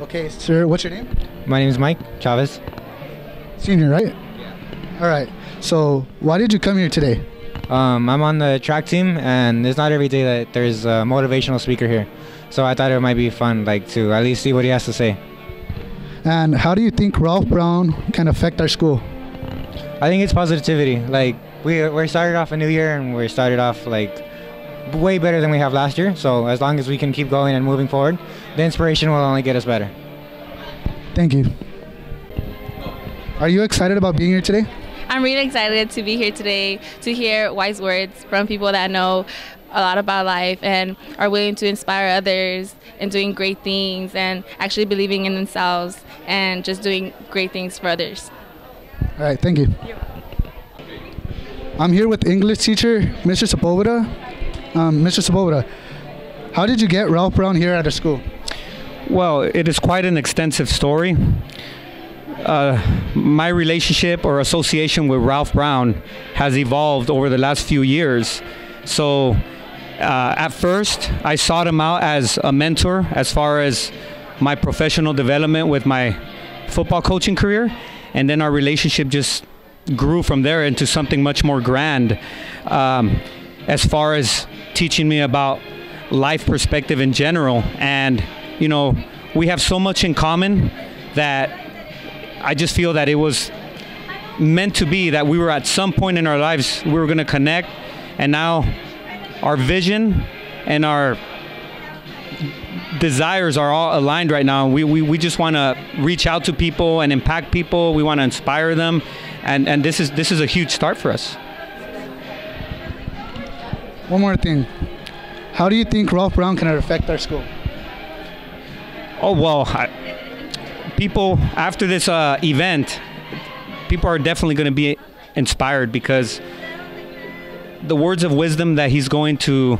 Okay, sir, what's your name? My name is Mike Chavez. Senior, right? Yeah. All right. So, why did you come here today? I'm on the track team, and it's not every day that there's a motivational speaker here. So I thought it might be fun, to at least see what he has to say. And how do you think Ralph Brown can affect our school? I think it's positivity. We're started off a new year, and we're started off way better than we have last year. So as long as we can keep going and moving forward, the inspiration will only get us better. Thank you. Are you excited about being here today? I'm really excited to be here today to hear wise words from people that know a lot about life and are willing to inspire others and doing great things and actually believing in themselves and just doing great things for others. All right, thank you. I'm here with English teacher, Mr. Sepulveda. Mr. Sepulveda, how did you get Ralph Brown here at our school? Well, it is quite an extensive story. My relationship or association with Ralph Brown has evolved over the last few years. So at first, I sought him out as a mentor as far as my professional development with my football coaching career. And then our relationship just grew from there into something much more grand, as far as teaching me about life perspective in general. And, we have so much in common that I just feel that it was meant to be, that we were at some point in our lives, we were going to connect. And now our vision and our desires are all aligned right now. We just want to reach out to people and impact people. We want to inspire them. And this is a huge start for us. One more thing. How do you think Ralph Brown can affect our school? Oh, well, people after this event, people are definitely going to be inspired, because the words of wisdom that he's going to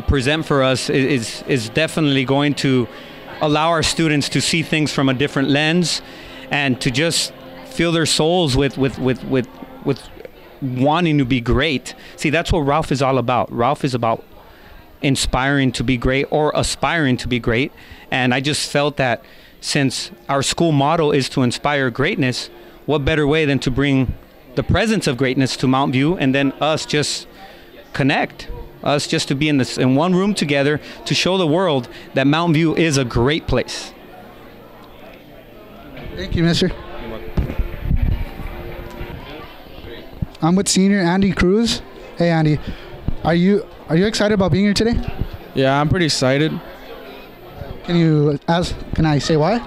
present for us is definitely going to allow our students to see things from a different lens and to just fill their souls with wanting to be great. See, that's what Ralph is all about. Ralph is about inspiring to be great or aspiring to be great. And I just felt that since our school motto is to inspire greatness, what better way than to bring the presence of greatness to Mount View, and then us just connect, us just to be in one room together to show the world that Mount View is a great place. Thank you, mister. I'm with senior Andy Cruz. Hey, Andy, are you excited about being here today? Yeah, I'm pretty excited. Can I say why?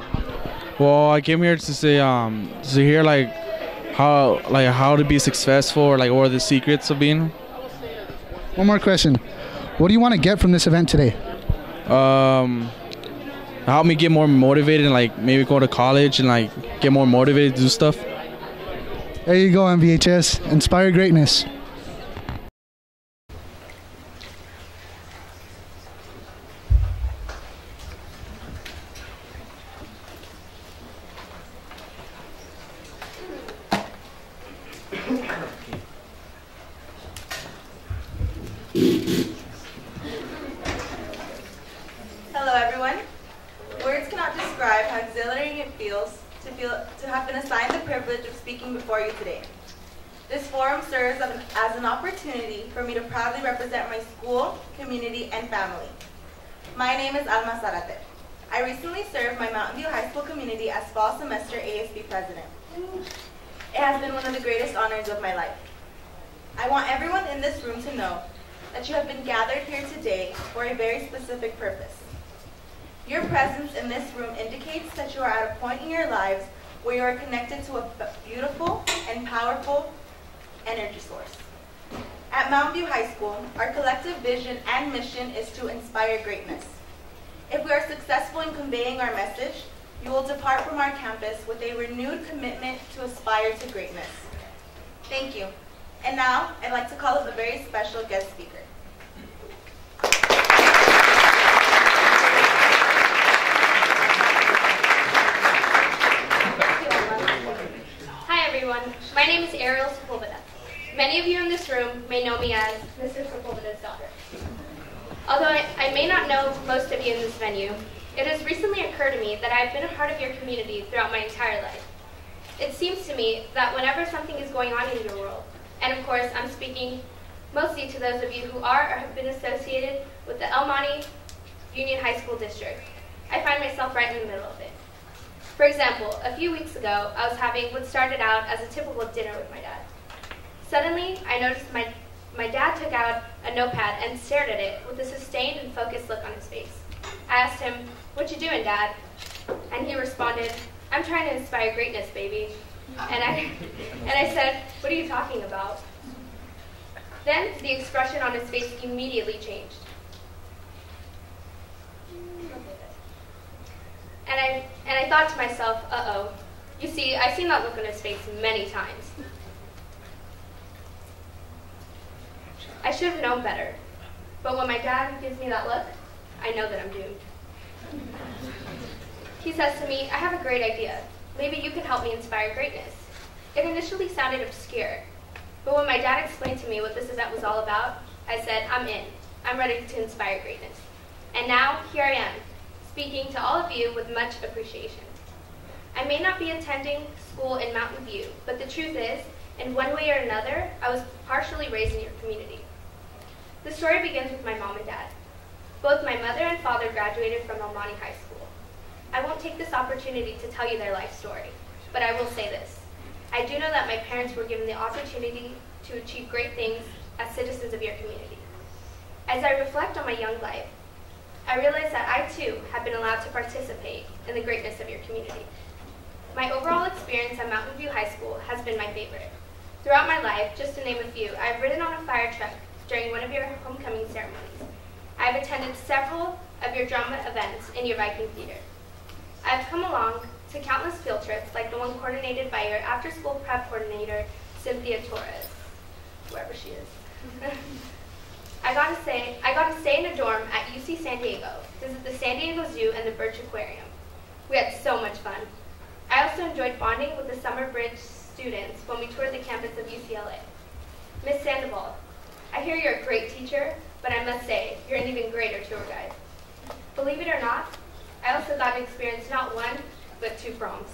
Well, I came here to say to hear how to be successful, or what are the secrets of being. One more question. What do you want to get from this event today? Help me get more motivated and maybe go to college and get more motivated to do stuff. There you go, MVHS. Inspire greatness. Hello everyone. Words cannot describe how exhilarating it feels to have been assigned the privilege of speaking before you today. This forum serves as an opportunity for me to proudly represent my school, community, and family. My name is Alma Zarate. I recently served my Mountain View High School community as fall semester ASB president. It has been one of the greatest honors of my life. I want everyone in this room to know that you have been gathered here today for a very specific purpose. Your presence in this room indicates that you are at a point in your lives where you are connected to a beautiful and powerful energy source. At Mountain View High School, our collective vision and mission is to inspire greatness. If we are successful in conveying our message, you will depart from our campus with a renewed commitment to aspire to greatness. Thank you. And now, I'd like to call up a very special guest speaker. Hi everyone, my name is Ariel Sepulveda. Many of you in this room may know me as Mr. Sepulveda's daughter. Although I may not know most of you in this venue, It has recently occurred to me that I have been a part of your community throughout my entire life. It seems to me that whenever something is going on in your world, and of course I'm speaking mostly to those of you who are or have been associated with the El Monte Union High School District, I find myself right in the middle of it. For example, a few weeks ago, I was having what started out as a typical dinner with my dad. Suddenly, I noticed my dad took out a notepad and stared at it with a sustained and focused look on his face. I asked him, "What you doing, Dad?" And he responded, "I'm trying to inspire greatness, baby." And I said, "What are you talking about?" Then the expression on his face immediately changed. And I thought to myself, uh-oh. You see, I've seen that look on his face many times. I should have known better. But when my dad gives me that look, I know that I'm doomed. He says to me, "I have a great idea. Maybe you can help me inspire greatness." It initially sounded obscure, but when my dad explained to me what this event was all about, I said, "I'm in. I'm ready to inspire greatness." And now, here I am, speaking to all of you with much appreciation. I may not be attending school in Mountain View, but the truth is, in one way or another, I was partially raised in your community. The story begins with my mom and dad. Both my mother and father graduated from El Monte High School. I won't take this opportunity to tell you their life story, but I will say this. I do know that my parents were given the opportunity to achieve great things as citizens of your community. As I reflect on my young life, I realize that I too have been allowed to participate in the greatness of your community. My overall experience at Mountain View High School has been my favorite. Throughout my life, just to name a few, I've ridden on a fire truck during one of your homecoming ceremonies. I've attended several of your drama events in your Viking theater. I've come along to countless field trips like the one coordinated by your after-school prep coordinator, Cynthia Torres, wherever she is. I got to stay in a dorm at UC San Diego, visit the San Diego Zoo and the Birch Aquarium. We had so much fun. I also enjoyed bonding with the Summer Bridge students when we toured the campus of UCLA. Miss Sandoval, I hear you're a great teacher, but I must say, you're an even greater tour guide. Believe it or not, I also got to experience not one, but 2 proms.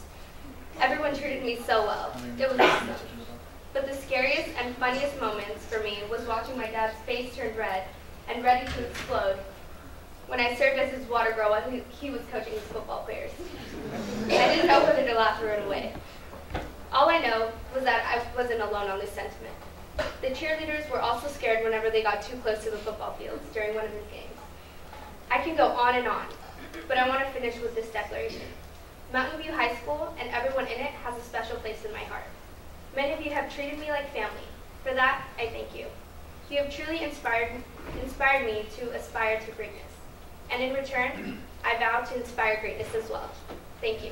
Everyone treated me so well. It was awesome. But the scariest and funniest moments for me was watching my dad's face turn red and ready to explode when I served as his water girl while he was coaching his football players. I didn't know whether to laugh or run away. All I know was that I wasn't alone on this sentiment. The cheerleaders were also scared whenever they got too close to the football fields during one of his games. I can go on and on, but I want to finish with this declaration. Mountain View High School and everyone in it has a special place in my heart. Many of you have treated me like family. For that, I thank you. You have truly inspired me to aspire to greatness. And in return, I vow to inspire greatness as well. Thank you.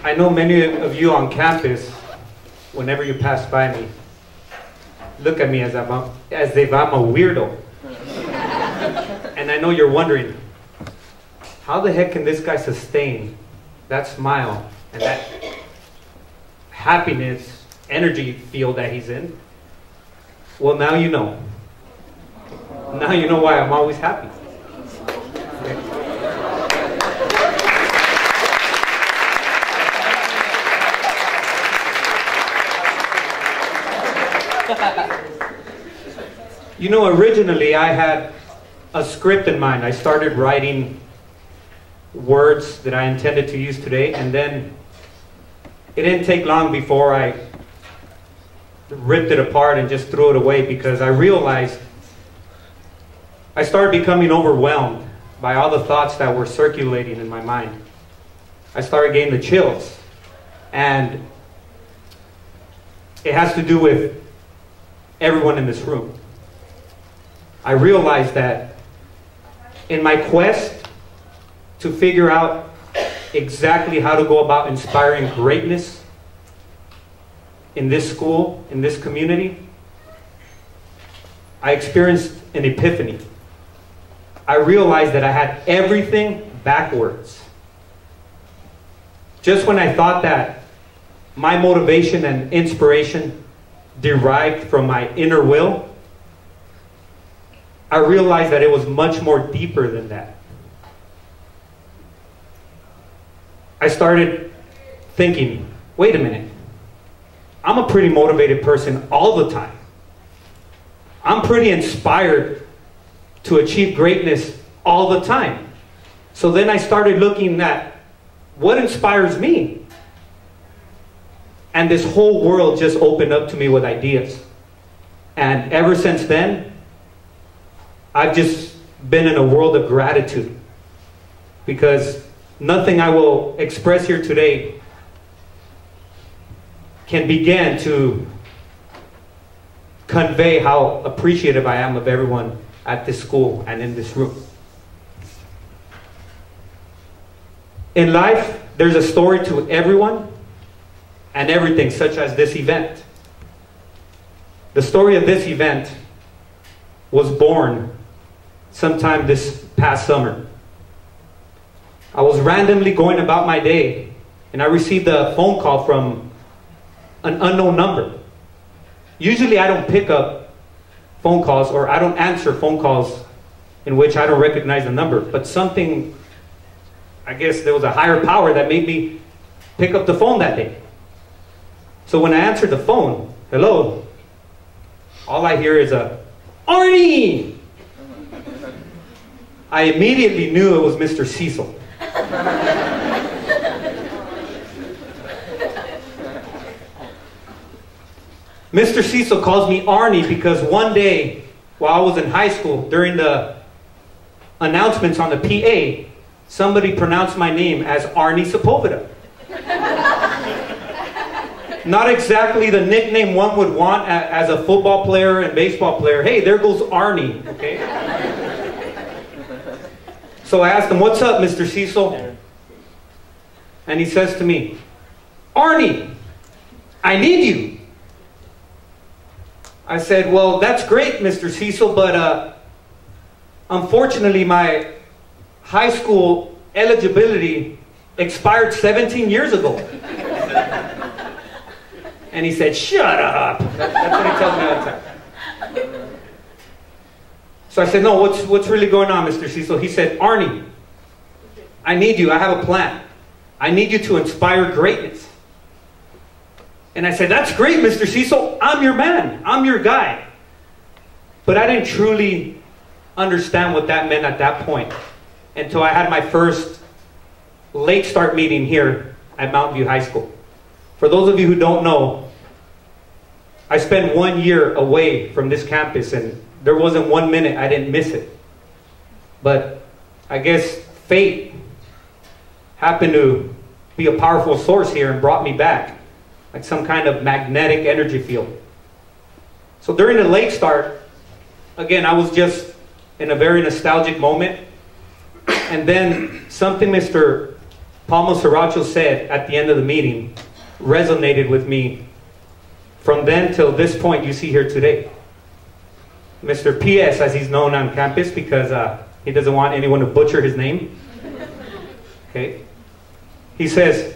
I know many of you on campus, whenever you pass by me, look at me as if I'm a weirdo. And I know you're wondering, how the heck can this guy sustain that smile and that happiness, energy field that he's in? Well, now you know. Now you know why I'm always happy. You know, originally I had a script in mind. I started writing words that I intended to use today, and then it didn't take long before I ripped it apart and just threw it away, because I realized I started becoming overwhelmed by all the thoughts that were circulating in my mind. I started getting the chills, and it has to do with everyone in this room. I realized that in my quest to figure out exactly how to go about inspiring greatness in this school, in this community, I experienced an epiphany. I realized that I had everything backwards. Just when I thought that my motivation and inspiration derived from my inner will, I realized that it was much more deeper than that. I started thinking, wait a minute, I'm a pretty motivated person all the time. I'm pretty inspired to achieve greatness all the time. So then I started looking at what inspires me. And this whole world just opened up to me with ideas. And ever since then, I've just been in a world of gratitude, because nothing I will express here today can begin to convey how appreciative I am of everyone at this school and in this room. In life, there's a story to everyone and everything, such as this event. The story of this event was born sometime this past summer. I was randomly going about my day, and I received a phone call from an unknown number. Usually I don't pick up phone calls, or I don't answer phone calls in which I don't recognize the number, but something, I guess there was a higher power that made me pick up the phone that day. So when I answered the phone, hello, all I hear is a, Arnie! I immediately knew it was Mr. Cecil. Mr. Cecil calls me Arnie because one day while I was in high school, during the announcements on the PA, somebody pronounced my name as Arnie Sepulveda. Not exactly the nickname one would want as a football player and baseball player. Hey, there goes Arnie, okay? So I asked him, what's up, Mr. Cecil? And he says to me, Arnie, I need you. I said, well, that's great, Mr. Cecil, but unfortunately my high school eligibility expired 17 years ago. And he said, shut up. That's what he tells me all the time. So I said, no, what's really going on, Mr. Cecil? He said, Arnie, I need you. I have a plan. I need you to inspire greatness. And I said, that's great, Mr. Cecil. I'm your man. I'm your guy. But I didn't truly understand what that meant at that point until I had my first late start meeting here at Mountain View High School. For those of you who don't know, I spent 1 year away from this campus, and there wasn't 1 minute I didn't miss it. But I guess fate happened to be a powerful source here and brought me back, like some kind of magnetic energy field. So during the late start, again, I was just in a very nostalgic moment. And then something Mr. Palma Sriracha said at the end of the meeting resonated with me from then till this point you see here today. Mr. PS, as he's known on campus, because he doesn't want anyone to butcher his name. Okay. He says,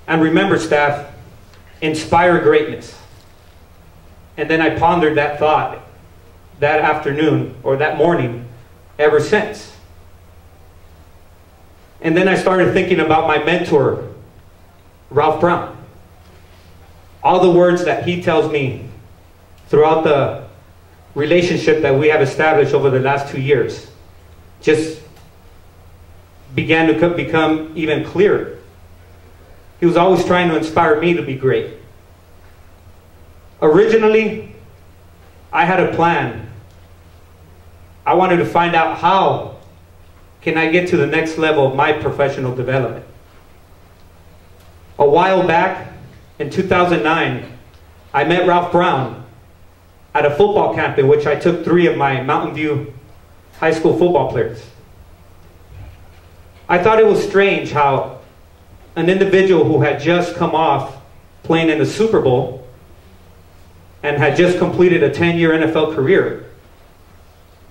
and remember, staff, inspire greatness. And then I pondered that thought that afternoon or that morning ever since. And then I started thinking about my mentor, Ralph Brown. All the words that he tells me throughout the relationship that we have established over the last 2 years just began to become even clearer. He was always trying to inspire me to be great. Originally, I had a plan. I wanted to find out how can I get to the next level of my professional development. A while back, in 2009, I met Ralph Brown at a football camp in which I took 3 of my Mountain View high school football players. I thought it was strange how an individual who had just come off playing in the Super Bowl and had just completed a 10-year NFL career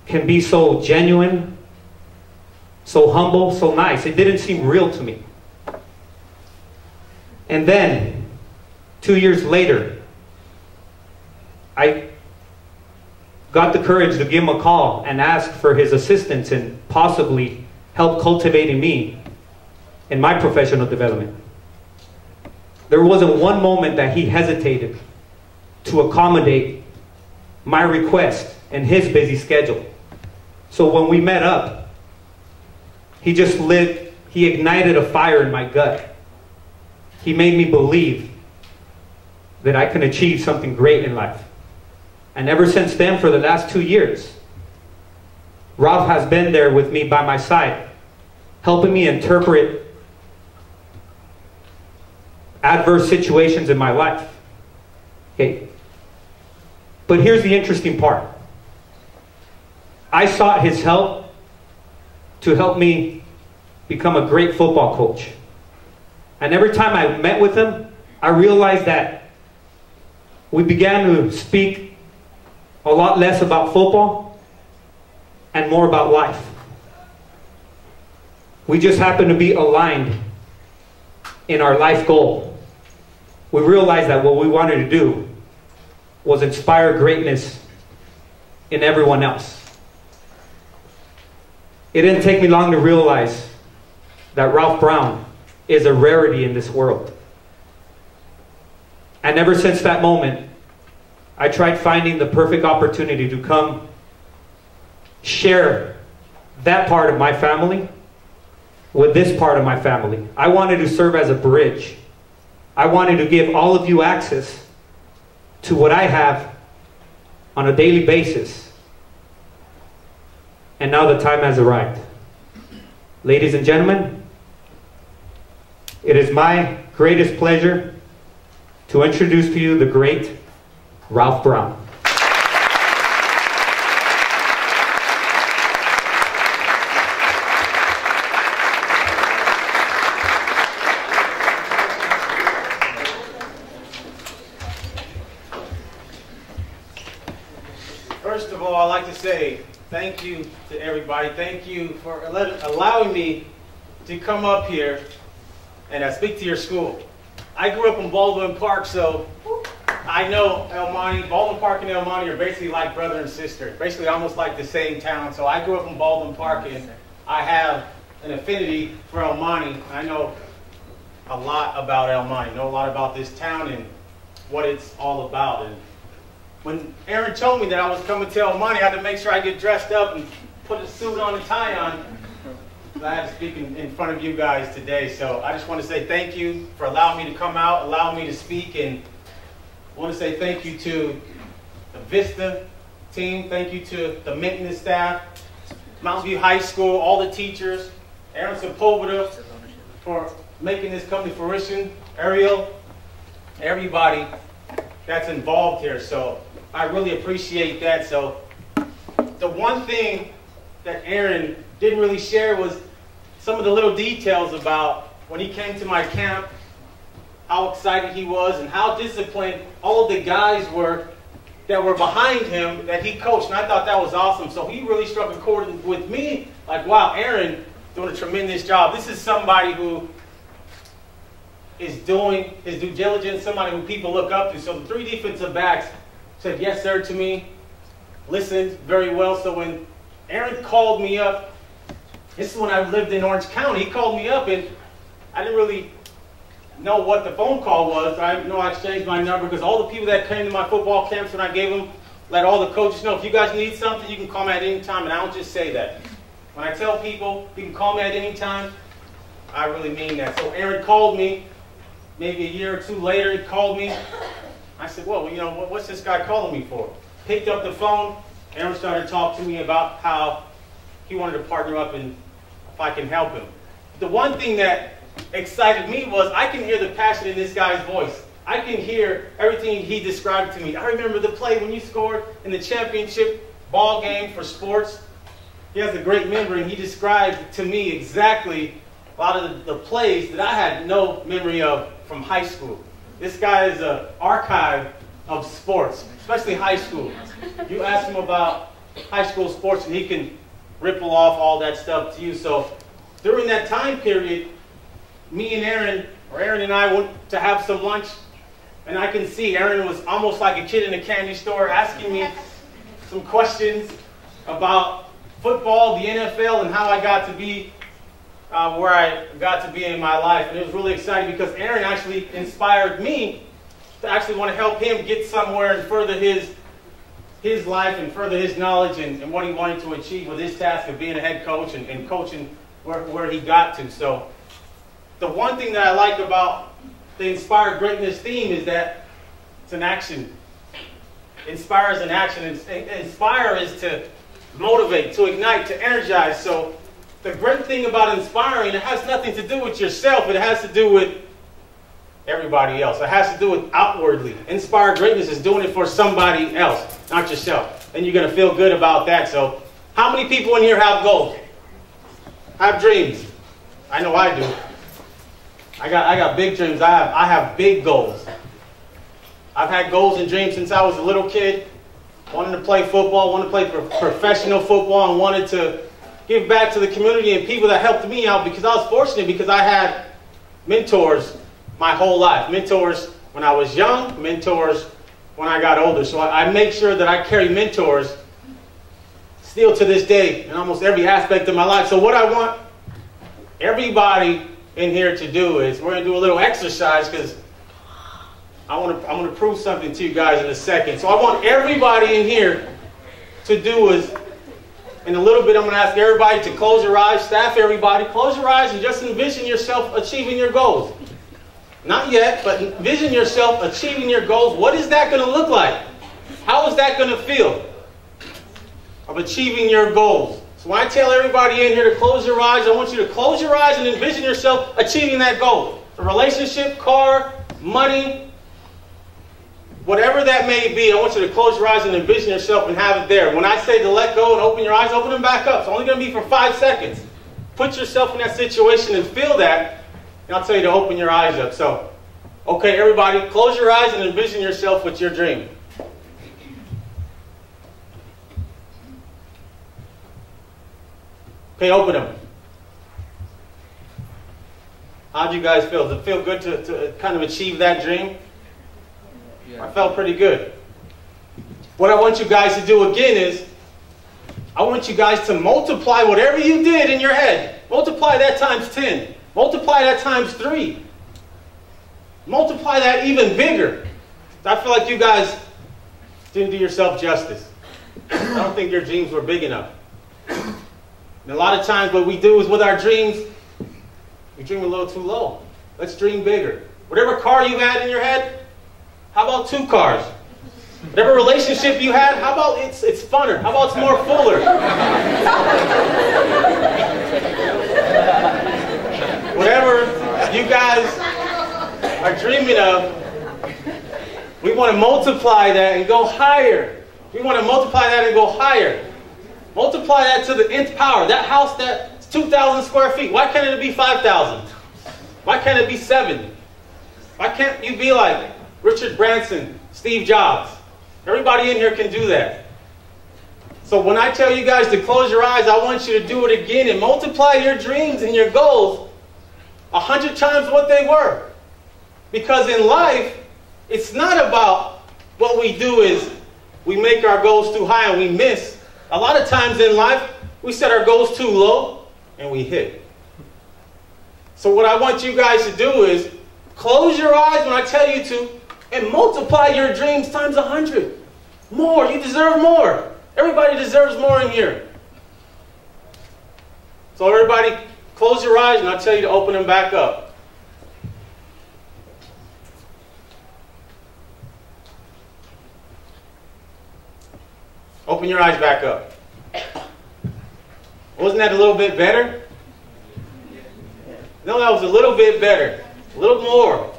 can be so genuine, so humble, so nice. It didn't seem real to me. And then, 2 years later, I got the courage to give him a call and ask for his assistance and possibly help cultivating me in my professional development. There wasn't one moment that he hesitated to accommodate my request in his busy schedule. So when we met up, he ignited a fire in my gut. He made me believe that I can achieve something great in life. And ever since then, for the last 2 years, Ralph has been there with me by my side, helping me interpret adverse situations in my life. Okay. But here's the interesting part. I sought his help to help me become a great football coach. And every time I met with him, I realized that we began to speak a lot less about football and more about life. We just happened to be aligned in our life goal. We realized that what we wanted to do was inspire greatness in everyone else. It didn't take me long to realize that Ralph Brown is a rarity in this world. And ever since that moment, I tried finding the perfect opportunity to come share that part of my family with this part of my family. I wanted to serve as a bridge. I wanted to give all of you access to what I have on a daily basis. And now the time has arrived. Ladies and gentlemen, it is my greatest pleasure to introduce to you the great Ralph Brown. First of all, I'd like to say thank you to everybody. Thank you for allowing me to come up here and speak to your school. I grew up in Baldwin Park, so I know El Monte. Baldwin Park and El Monte are basically like brother and sister, basically almost like the same town. So I grew up in Baldwin Park, and I have an affinity for El Monte. I know a lot about El Monte, know a lot about this town and what it's all about. And when Aaron told me that I was coming to El Monte, I had to make sure I get dressed up and put a suit on and tie on. I had to speak in front of you guys today. So I just want to say thank you for allowing me to come out, allowing me to speak, and I want to say thank you to the Vista team, thank you to the maintenance staff, Mountain View High School, all the teachers, Aaron Sepulveda for making this come to fruition, Ariel, everybody that's involved here. So I really appreciate that. So the one thing that Aaron didn't really share was some of the little details about when he came to my camp, how excited he was and how disciplined all of the guys were that were behind him that he coached. And I thought that was awesome. So he really struck a chord with me. Like, wow, Aaron doing a tremendous job. This is somebody who is doing his due diligence, somebody who people look up to. So the three defensive backs said yes, sir, to me, listened very well. So when Aaron called me up, this is when I lived in Orange County, he called me up, and I didn't really know what the phone call was. I know I exchanged my number because all the people that came to my football camps, when I gave them, let all the coaches know, if you guys need something, you can call me at any time. And I don't just say that. When I tell people you can call me at any time, I really mean that. So Aaron called me maybe a year or two later. He called me. I said, well, you know, what's this guy calling me for? Picked up the phone. Aaron started talking to me about how he wanted to partner up and if I can help him. The one thing that excited me was I can hear the passion in this guy's voice. I can hear everything he described to me. I remember the play when you scored in the championship ball game for sports. He has a great memory, and he described to me exactly a lot of the plays that I had no memory of from high school. This guy is an archive of sports, especially high school. You ask him about high school sports, and he can ripple off all that stuff to you. So during that time period, me and Aaron and I went to have some lunch, and I can see Aaron was almost like a kid in a candy store asking me some questions about football, the NFL, and how I got to be where I got to be in my life. And it was really exciting because Aaron actually inspired me to actually want to help him get somewhere and further his life and further his knowledge and what he wanted to achieve with his task of being a head coach and coaching where he got to. So the one thing that I like about the Inspired Greatness theme is that it's an action. Inspire is an action. Inspire is to motivate, to ignite, to energize. So the great thing about inspiring, it has nothing to do with yourself. It has to do with everybody else. It has to do with outwardly. Inspired greatness is doing it for somebody else, not yourself. And you're going to feel good about that. So how many people in here have goals? Have dreams? I know I do. I got big dreams. I have big goals. I've had goals and dreams since I was a little kid. Wanted to play football, wanted to play professional football, and wanted to give back to the community and people that helped me out, because I was fortunate because I had mentors my whole life. Mentors when I was young, mentors when I got older. So I make sure that I carry mentors still to this day in almost every aspect of my life. So what I want everybody in here to do is we're going to do a little exercise, because I'm going to prove something to you guys in a second. So I want everybody in here to do is, in a little bit, I'm going to ask everybody to close your eyes. Staff, everybody, close your eyes and just envision yourself achieving your goals. Not yet, but envision yourself achieving your goals. What is that going to look like? How is that going to feel of achieving your goals? So when I tell everybody in here to close your eyes, I want you to close your eyes and envision yourself achieving that goal. A relationship, car, money, whatever that may be, I want you to close your eyes and envision yourself and have it there. When I say to let go and open your eyes, open them back up. It's only going to be for 5 seconds. Put yourself in that situation and feel that, and I'll tell you to open your eyes up. So, okay, everybody, close your eyes and envision yourself with your dream. Okay, open them. How do you guys feel? Does it feel good to kind of achieve that dream? I felt pretty good. What I want you guys to do again is, I want you guys to multiply whatever you did in your head. Multiply that times 10. Multiply that times 3. Multiply that even bigger. I feel like you guys didn't do yourself justice. I don't think your dreams were big enough. And a lot of times what we do is with our dreams, we dream a little too low. Let's dream bigger. Whatever car you had in your head, how about 2 cars? Whatever relationship you had, how about it's funner? How about it's more fuller? Whatever you guys are dreaming of, we want to multiply that and go higher. We want to multiply that and go higher. Multiply that to the nth power. That house that's 2,000 square feet. Why can't it be 5,000? Why can't it be 7? Why can't you be like Richard Branson, Steve Jobs? Everybody in here can do that. So when I tell you guys to close your eyes, I want you to do it again and multiply your dreams and your goals 100 times what they were. Because in life, it's not about what we do is we make our goals too high and we miss. A lot of times in life, we set our goals too low and we hit. So what I want you guys to do is close your eyes when I tell you to and multiply your dreams times 100. More. You deserve more. Everybody deserves more in here. So everybody, close your eyes and I'll tell you to open them back up. Open your eyes back up. Wasn't that a little bit better? No, that was a little bit better. A little more.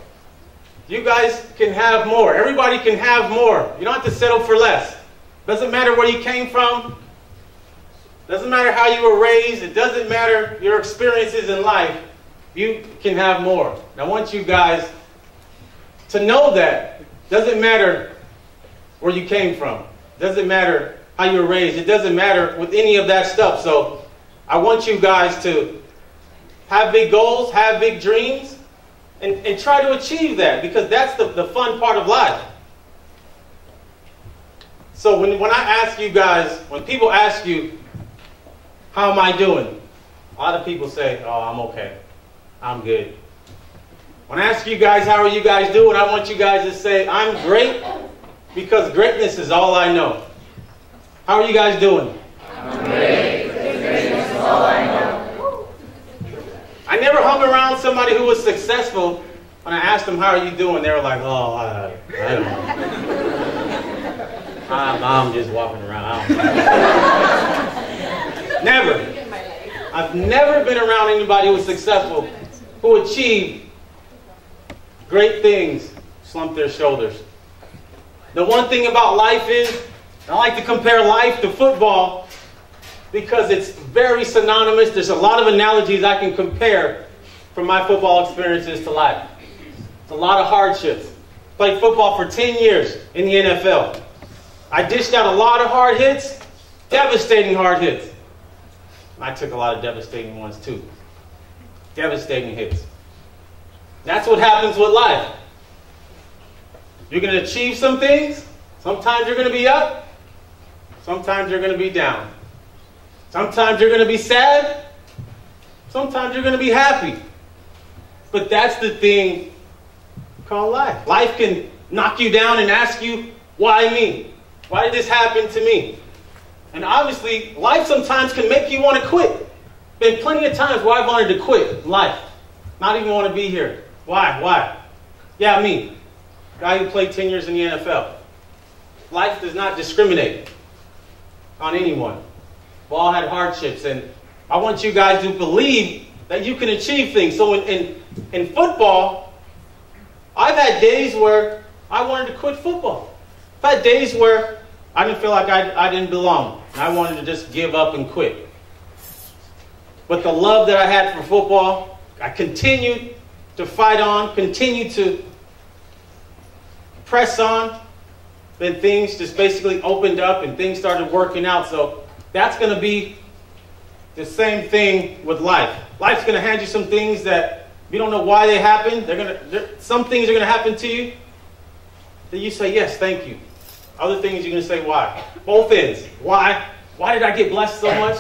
You guys can have more. Everybody can have more. You don't have to settle for less. Doesn't matter where you came from. Doesn't matter how you were raised. It doesn't matter your experiences in life. You can have more. And I want you guys to know that. Doesn't matter where you came from. Doesn't matter how you were raised. It doesn't matter with any of that stuff. So I want you guys to have big goals, have big dreams, and try to achieve that, because that's the fun part of life. So when I ask you guys, when people ask you, how am I doing? A lot of people say, oh, I'm okay. I'm good. When I ask you guys, how are you guys doing? I want you guys to say, I'm great, because greatness is all I know. How are you guys doing? I'm great. Greatness is all I know. I never hung around somebody who was successful. When I asked them, how are you doing? They were like, oh, I don't know. I'm just walking around. I don't know. Never. I've never been around anybody who was successful, who achieved great things, slump their shoulders. The one thing about life is, I like to compare life to football because it's very synonymous. There's a lot of analogies I can compare from my football experiences to life. It's a lot of hardships. Played football for 10 years in the NFL. I dished out a lot of hard hits, devastating hard hits. I took a lot of devastating ones too. Devastating hits. That's what happens with life. You're going to achieve some things. Sometimes you're going to be up. Sometimes you're going to be down. Sometimes you're going to be sad. Sometimes you're going to be happy. But that's the thing called life. Life can knock you down and ask you, why me? Why did this happen to me? And obviously, life sometimes can make you want to quit. Been plenty of times where I've wanted to quit life. Not even want to be here. Why? Yeah, me. Guy who played 10 years in the NFL. Life does not discriminate on anyone. We've all had hardships, and I want you guys to believe that you can achieve things. So in football, I've had days where I wanted to quit football. I've had days where I didn't feel like I didn't belong, and I wanted to just give up and quit. But the love that I had for football, I continued to fight on, continued to press on. Then things just basically opened up and things started working out. So that's going to be the same thing with life. Life's going to hand you some things that you don't know why they happen. Some things are going to happen to you that you say, yes, thank you. Other things you're going to say, why? Both ends. Why? Why did I get blessed so much?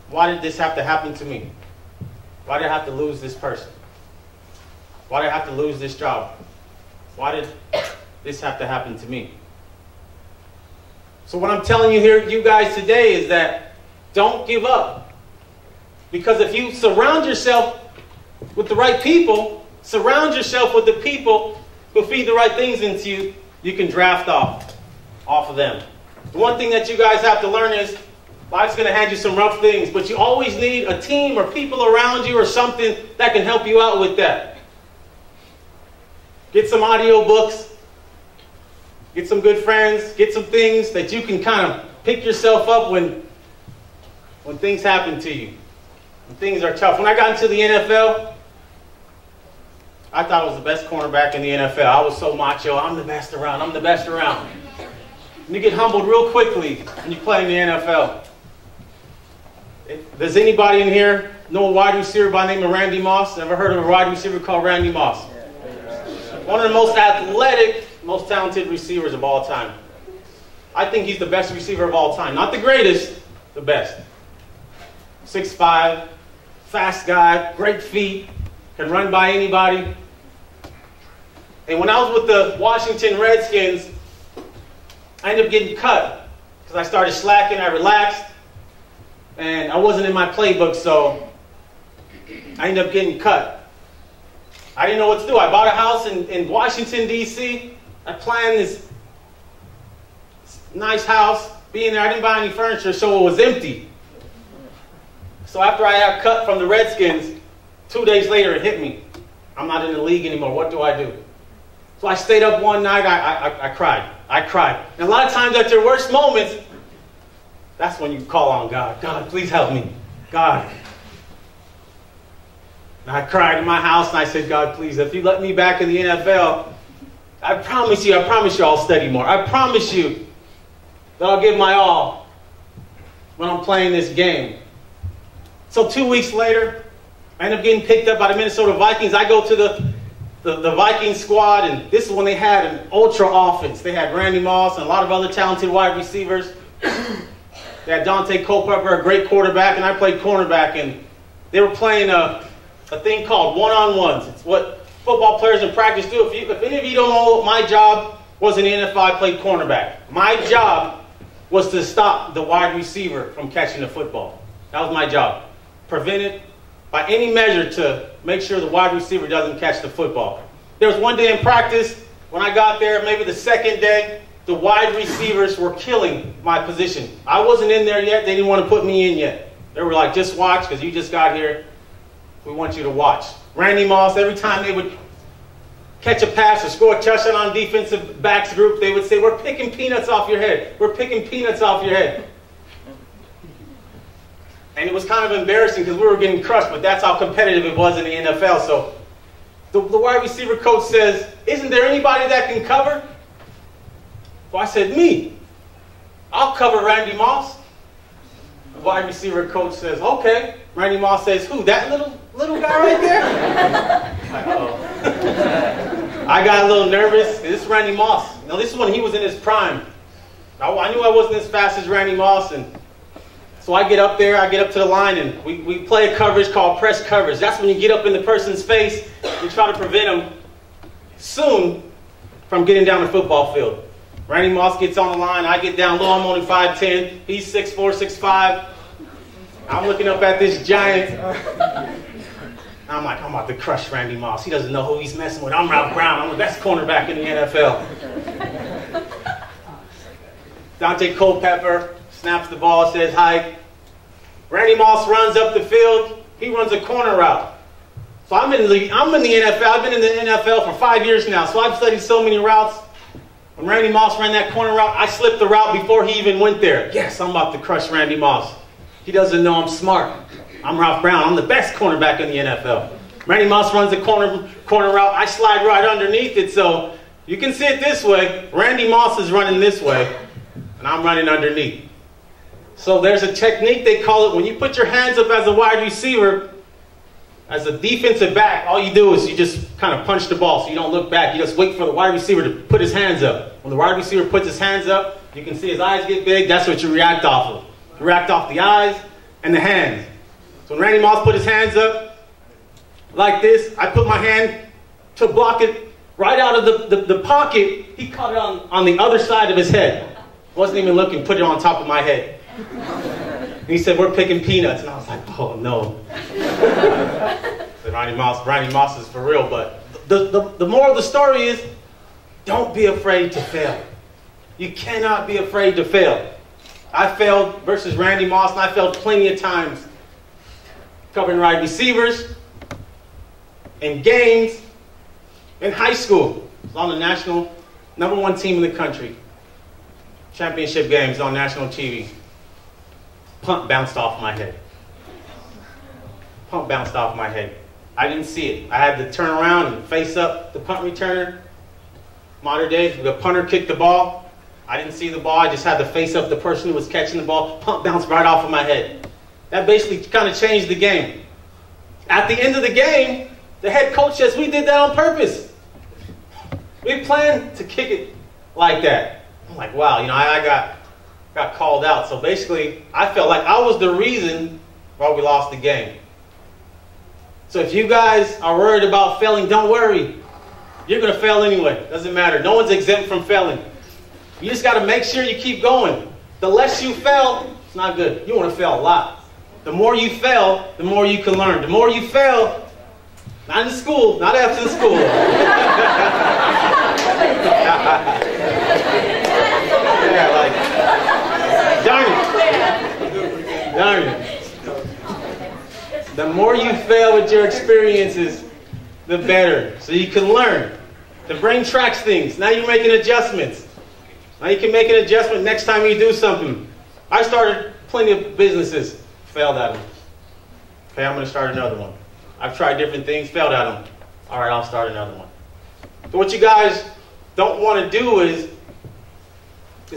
Why did this have to happen to me? Why did I have to lose this person? Why did I have to lose this job? Why did this have to happen to me? So what I'm telling you here, you guys today, is that don't give up. Because if you surround yourself with the right people, surround yourself with the people who feed the right things into you, you can draft off of them. The one thing that you guys have to learn is life's going to hand you some rough things, but you always need a team or people around you or something that can help you out with that. Get some audio books. Get some good friends. Get some things that you can kind of pick yourself up when things happen to you. When things are tough. When I got into the NFL, I thought I was the best cornerback in the NFL. I was so macho. I'm the best around. I'm the best around. And you get humbled real quickly when you play in the NFL. Does anybody in here know a wide receiver by the name of Randy Moss? Ever heard of a wide receiver called Randy Moss? One of the most athletic, most talented receivers of all time. I think he's the best receiver of all time. Not the greatest, the best. 6'5", fast guy, great feet, can run by anybody. And when I was with the Washington Redskins, I ended up getting cut because I started slacking, I relaxed, and I wasn't in my playbook, so I ended up getting cut. I didn't know what to do. I bought a house in Washington, D.C. I planned this nice house, being there. I didn't buy any furniture, so it was empty. So after I got cut from the Redskins, 2 days later it hit me. I'm not in the league anymore. What do I do? So I stayed up one night. I cried. I cried. And a lot of times at your worst moments, that's when you call on God. God, please help me. God. And I cried in my house and I said, God, please, if you let me back in the NFL, I promise you I'll study more. I promise you that I'll give my all when I'm playing this game. So 2 weeks later, I end up getting picked up by the Minnesota Vikings. I go to the Vikings squad, and this is when they had an ultra offense. They had Randy Moss and a lot of other talented wide receivers. They had Dante Culpepper, a great quarterback, and I played cornerback. And they were playing a thing called one-on-ones. It's what football players in practice do. If any of you don't know, my job was in the NFL. I played cornerback. My job was to stop the wide receiver from catching the football. That was my job. Prevent it by any measure to make sure the wide receiver doesn't catch the football. There was one day in practice when I got there, maybe the second day, the wide receivers were killing my position. I wasn't in there yet. They didn't want to put me in yet. They were like, just watch because you just got here. We want you to watch. Randy Moss, every time they would catch a pass or score a touchdown on defensive backs group, they would say, we're picking peanuts off your head. We're picking peanuts off your head. And it was kind of embarrassing because we were getting crushed, but that's how competitive it was in the NFL. So the wide receiver coach says, isn't there anybody that can cover? Well, I said, me. I'll cover Randy Moss. The wide receiver coach says, okay. Randy Moss says, who? That little guy right there? I got a little nervous. This is Randy Moss. Now, this is when he was in his prime. I knew I wasn't as fast as Randy Moss, and so I get up there, I get up to the line, and we play a coverage called press coverage. That's when you get up in the person's face and try to prevent them soon from getting down the football field. Randy Moss gets on the line, I get down low, I'm only 5'10", he's 6'4", 6'5". I'm looking up at this giant. I'm like, I'm about to crush Randy Moss. He doesn't know who he's messing with. I'm Ralph Brown. I'm the best cornerback in the NFL. Dante Culpepper snaps the ball, says hi. Randy Moss runs up the field. He runs a corner route. So I'm in the NFL. I've been in the NFL for 5 years now, so I've studied so many routes. When Randy Moss ran that corner route, I slipped the route before he even went there. Yes, I'm about to crush Randy Moss. He doesn't know I'm smart. I'm Ralph Brown. I'm the best cornerback in the NFL. Randy Moss runs a corner route. I slide right underneath it, so you can see it this way. Randy Moss is running this way, and I'm running underneath. So there's a technique, they call it, when you put your hands up as a wide receiver, as a defensive back, all you do is you just kind of punch the ball so you don't look back. You just wait for the wide receiver to put his hands up. When the wide receiver puts his hands up, you can see his eyes get big. That's what you react off of. You react off the eyes and the hands. So when Randy Moss put his hands up like this, I put my hand to block it right out of the pocket. He caught it on the other side of his head. Wasn't even looking, put it on top of my head. And he said, we're picking peanuts. And I was like, oh, no. I said, Randy Moss is for real. But the moral of the story is, don't be afraid to fail. You cannot be afraid to fail. I failed versus Randy Moss, and I failed plenty of times covering wide receivers, in games, in high school. I was on the national #1 team in the country. Championship games on national TV. Punt bounced off my head. Punt bounced off my head. I didn't see it. I had to turn around and face up the punt returner. Modern days, the punter kicked the ball. I didn't see the ball. I just had to face up the person who was catching the ball. Punt bounced right off of my head. That basically kind of changed the game. At the end of the game, the head coach says, we did that on purpose. We planned to kick it like that. I'm like, wow, I got called out. So basically, I felt like I was the reason why we lost the game. So if you guys are worried about failing, don't worry. You're going to fail anyway. Doesn't matter. No one's exempt from failing. You just got to make sure you keep going. The less you fail, it's not good. You want to fail a lot. The more you fail, the more you can learn. The more you fail, not in school, not after the school. Yeah, like, darn it. The more you fail with your experiences, the better. So you can learn. The brain tracks things. Now you're making adjustments. Now you can make an adjustment next time you do something. I started plenty of businesses, failed at them. Okay, I'm going to start another one. I've tried different things, failed at them. All right, I'll start another one. So what you guys don't want to do is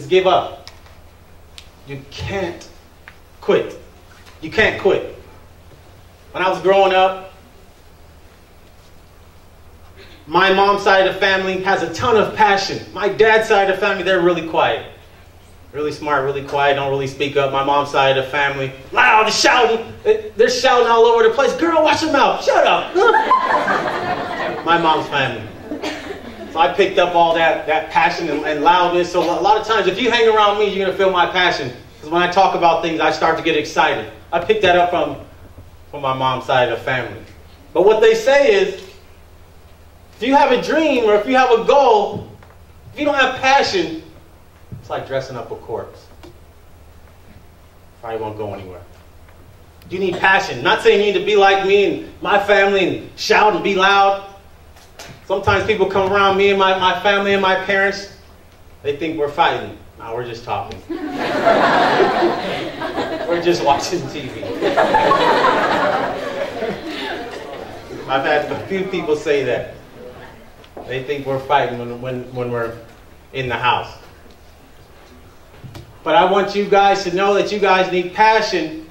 give up. You can't quit. You can't quit. When I was growing up, my mom's side of the family has a ton of passion. My dad's side of the family, they're really quiet. Really smart, really quiet, don't really speak up. My mom's side of the family, loud, they're shouting. They're shouting all over the place. Girl, watch your mouth. Shut up. My mom's family. So I picked up all that passion and loudness. So a lot of times, if you hang around me, you're going to feel my passion. Because when I talk about things, I start to get excited. I picked that up from my mom's side of the family. But what they say is, if you have a dream or if you have a goal, if you don't have passion, it's like dressing up a corpse. Probably won't go anywhere. You need passion. Not saying you need to be like me and my family and shout and be loud. Sometimes people come around me and my family and my parents, they think we're fighting. No, we're just talking. We're just watching TV. I've had a few people say that. They think we're fighting when we're in the house. But I want you guys to know that you guys need passion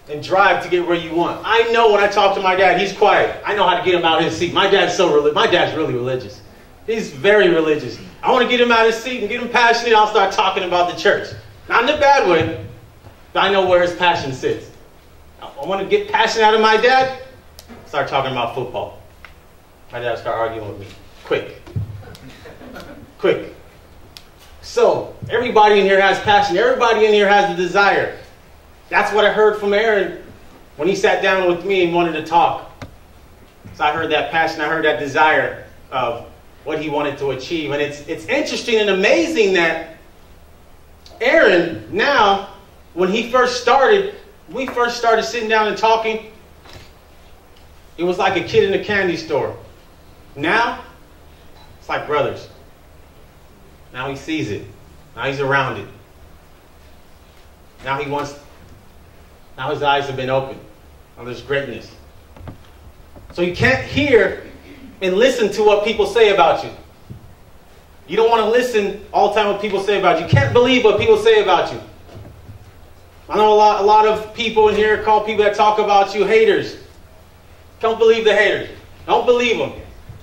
and drive to get where you want. I know when I talk to my dad, he's quiet. I know how to get him out of his seat. My dad's really religious. He's very religious. I want to get him out of his seat and get him passionate. I'll start talking about the church. Not in a bad way, but I know where his passion sits. I want to get passion out of my dad. Start talking about football. My dad will start arguing with me. Quick. So, everybody in here has passion. Everybody in here has the desire. That's what I heard from Aaron when he sat down with me and wanted to talk. So I heard that passion. I heard that desire of what he wanted to achieve. And it's interesting and amazing that Aaron, now, when we first started sitting down and talking, it was like a kid in a candy store. Now, it's like brothers. Now he sees it. Now he's around it. Now his eyes have been opened. Now there's greatness. So you can't hear and listen to what people say about you. You don't want to listen all the time what people say about you. You can't believe what people say about you. I know a lot of people in here call people that talk about you haters. Don't believe the haters. Don't believe them.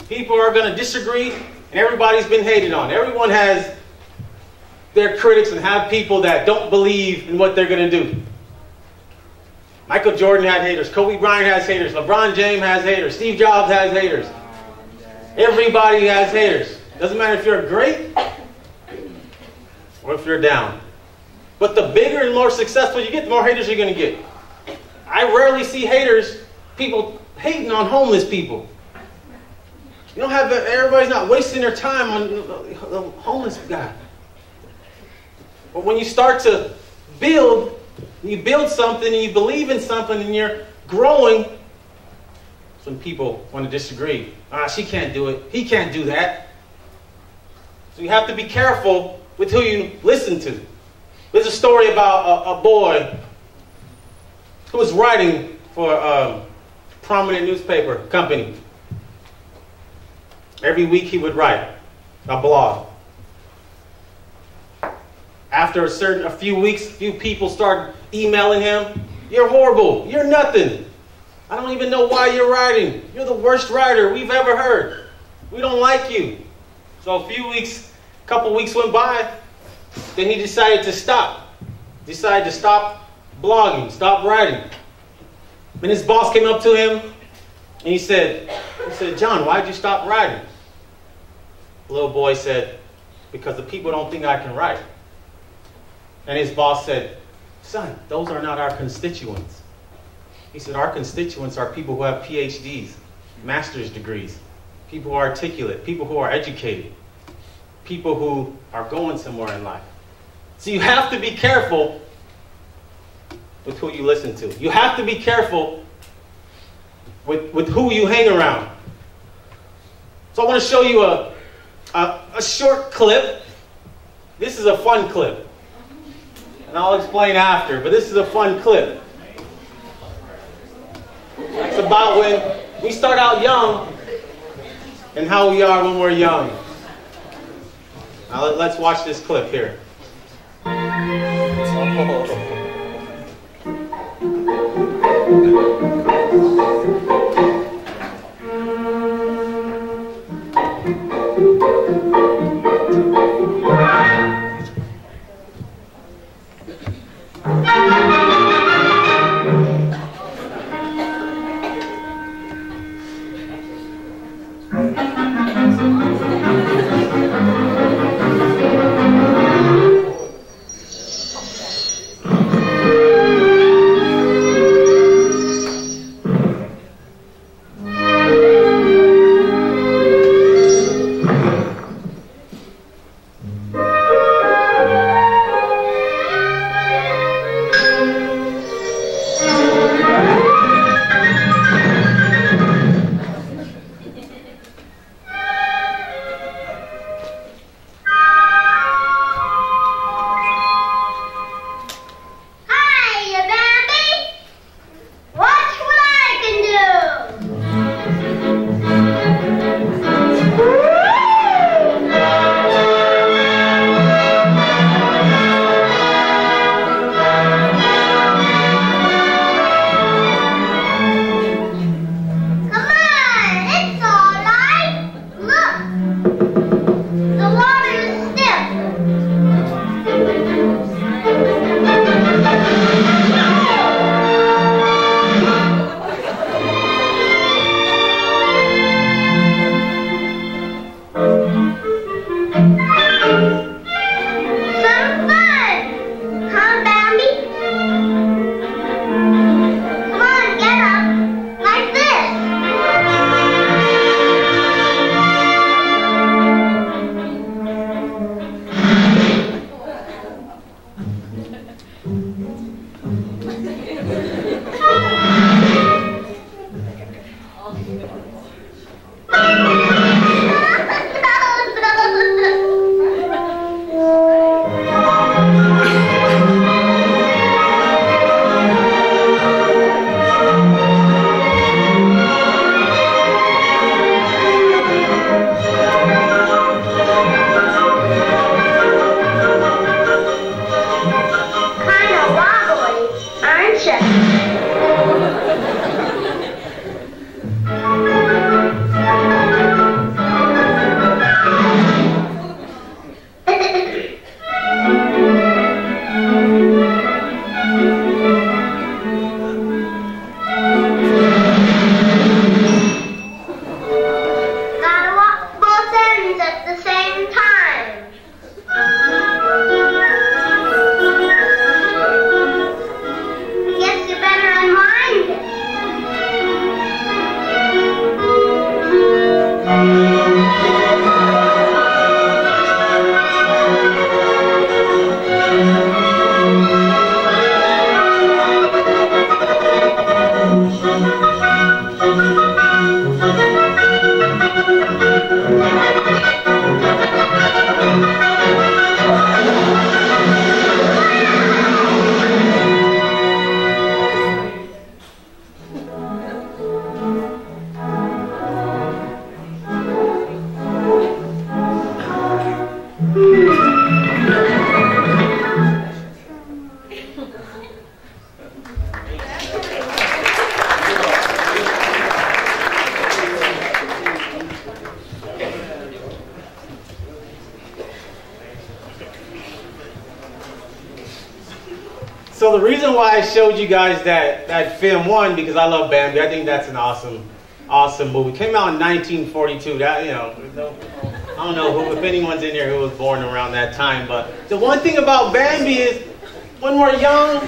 People are going to disagree, and everybody's been hated on. Everyone has their critics and have people that don't believe in what they're going to do. Michael Jordan had haters. Kobe Bryant has haters. LeBron James has haters. Steve Jobs has haters. Everybody has haters. Doesn't matter if you're great or if you're down. But the bigger and more successful you get, the more haters you're going to get. I rarely see haters, people hating on homeless people. You don't have, everybody's not wasting their time on the homeless guy. But when you start to build, you build something and you believe in something and you're growing, that's when people want to disagree. She can't do it. He can't do that. So you have to be careful with who you listen to. There's a story about a boy who was writing for a prominent newspaper company. Every week he would write a blog. After a few weeks, few people started emailing him. You're horrible. You're nothing. I don't even know why you're writing. You're the worst writer we've ever heard. We don't like you. So a couple weeks went by. Then he decided to stop. Decided to stop blogging, stop writing. Then his boss came up to him and he said, John, why'd you stop writing? The little boy said, because the people don't think I can write. And his boss said, son, those are not our constituents. He said, our constituents are people who have PhDs, master's degrees, people who are articulate, people who are educated, people who are going somewhere in life. So you have to be careful with who you listen to. You have to be careful with who you hang around. So I want to show you a short clip. This is a fun clip. And I'll explain after, but this is a fun clip. It's about when we start out young and how we are when we're young. Now let's watch this clip here. So the reason why I showed you guys that film, one, because I love Bambi. I think that's an awesome movie. It came out in 1942. That, I don't know if anyone's in here who was born around that time. But the one thing about Bambi is, when we're young,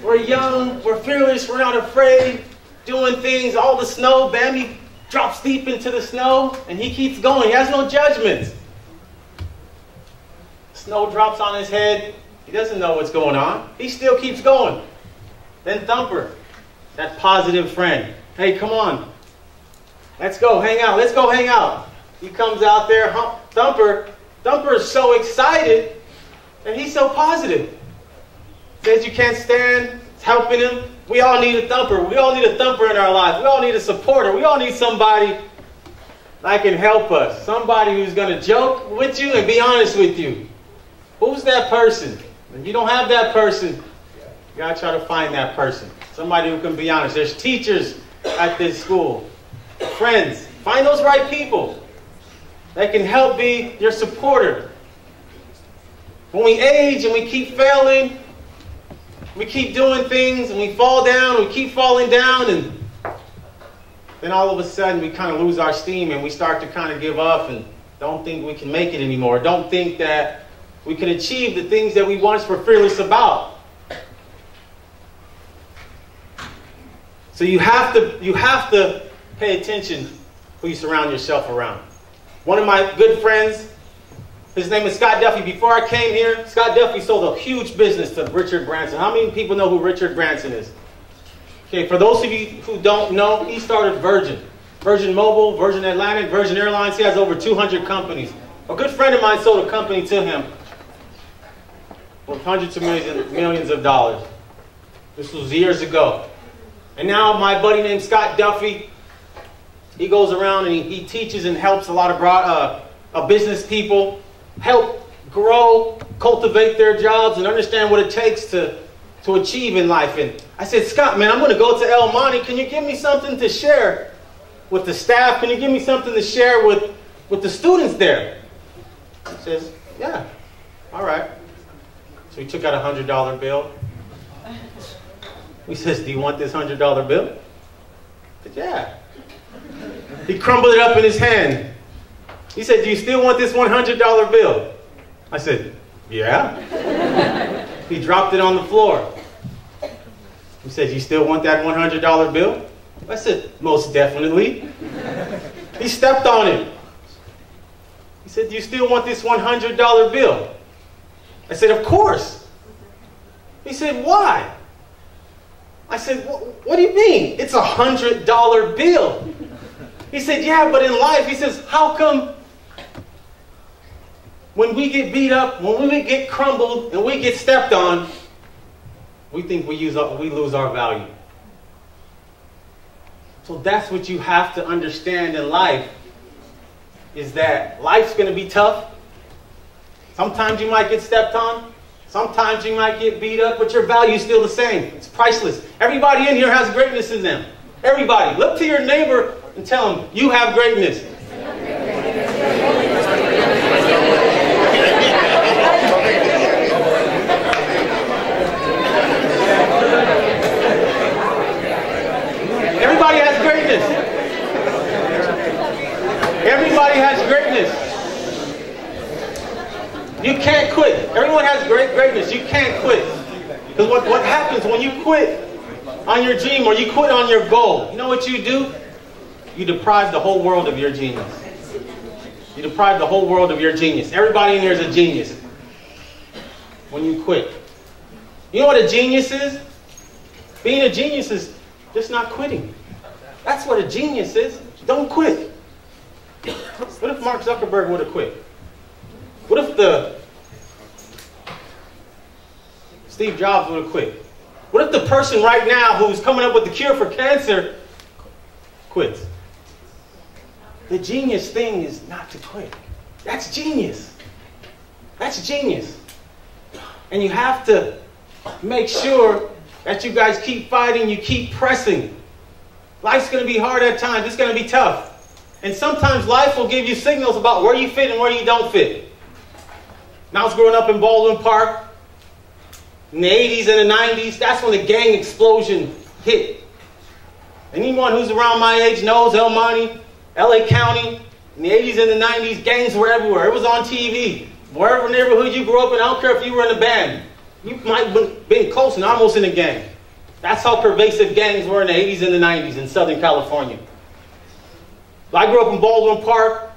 we're fearless, we're not afraid, doing things, all the snow. Bambi drops deep into the snow, and he keeps going. He has no judgments. Snow drops on his head. He doesn't know what's going on. He still keeps going. Then Thumper, that positive friend. Hey, come on. Let's go hang out. Let's go hang out. He comes out there. Thumper is so excited, and he's so positive. Says you can't stand. It's helping him. We all need a Thumper. We all need a Thumper in our lives. We all need a supporter. We all need somebody that can help us. Somebody who's going to joke with you and be honest with you. Who's that person? If you don't have that person, you got to try to find that person. Somebody who can be honest. There's teachers at this school. Friends. Find those right people that can help be your supporter. When we age and we keep failing, we keep doing things and we fall down, we keep falling down, and then all of a sudden we kind of lose our steam and we start to kind of give up and don't think we can make it anymore. Don't think that we can achieve the things that we once were fearless about. So you have to pay attention who you surround yourself around. One of my good friends, his name is Scott Duffy. Before I came here, Scott Duffy sold a huge business to Richard Branson. How many people know who Richard Branson is? Okay, for those of you who don't know, he started Virgin. Virgin Mobile, Virgin Atlantic, Virgin Airlines. He has over 200 companies. A good friend of mine sold a company to him with hundreds of millions of dollars. This was years ago. And now my buddy named Scott Duffy, he goes around and he teaches and helps a lot of business people help grow, cultivate their jobs, and understand what it takes to achieve in life. And I said, Scott, man, I'm going to go to El Monte. Can you give me something to share with the staff? Can you give me something to share with the students there? He says, yeah, all right. So he took out a $100 bill. He says, do you want this $100 bill? I said, yeah. He crumbled it up in his hand. He said, do you still want this $100 bill? I said, yeah. He dropped it on the floor. He said, you still want that $100 bill? I said, most definitely. He stepped on it. He said, do you still want this $100 bill? I said, of course. He said, why? I said, what do you mean? It's a $100 bill. He said, yeah, but in life, he says, how come when we get beat up, when we get crumbled, and we get stepped on, we think we lose our value? So that's what you have to understand in life, is that life's going to be tough. Sometimes you might get stepped on. Sometimes you might get beat up, but your value is still the same. It's priceless. Everybody in here has greatness in them. Everybody. Look to your neighbor and tell them, you have greatness. Everybody has greatness. Everybody has greatness. You can't quit. Everyone has greatness. You can't quit. Because what happens when you quit on your dream or you quit on your goal? You know what you do? You deprive the whole world of your genius. You deprive the whole world of your genius. Everybody in here is a genius when you quit. You know what a genius is? Being a genius is just not quitting. That's what a genius is. Don't quit. What if Mark Zuckerberg would have quit? What if Steve Jobs would have quit? What if the person right now who's coming up with the cure for cancer quits? The genius thing is not to quit. That's genius. That's genius. And you have to make sure that you guys keep fighting, you keep pressing. Life's going to be hard at times. It's going to be tough. And sometimes life will give you signals about where you fit and where you don't fit. When I was growing up in Baldwin Park, in the 80s and the 90s, that's when the gang explosion hit. Anyone who's around my age knows El Monte, LA County, in the 80s and the 90s, gangs were everywhere. It was on TV. Wherever neighborhood you grew up in, I don't care if you were in a band. You might have been close and almost in a gang. That's how pervasive gangs were in the 80s and the 90s in Southern California. I grew up in Baldwin Park.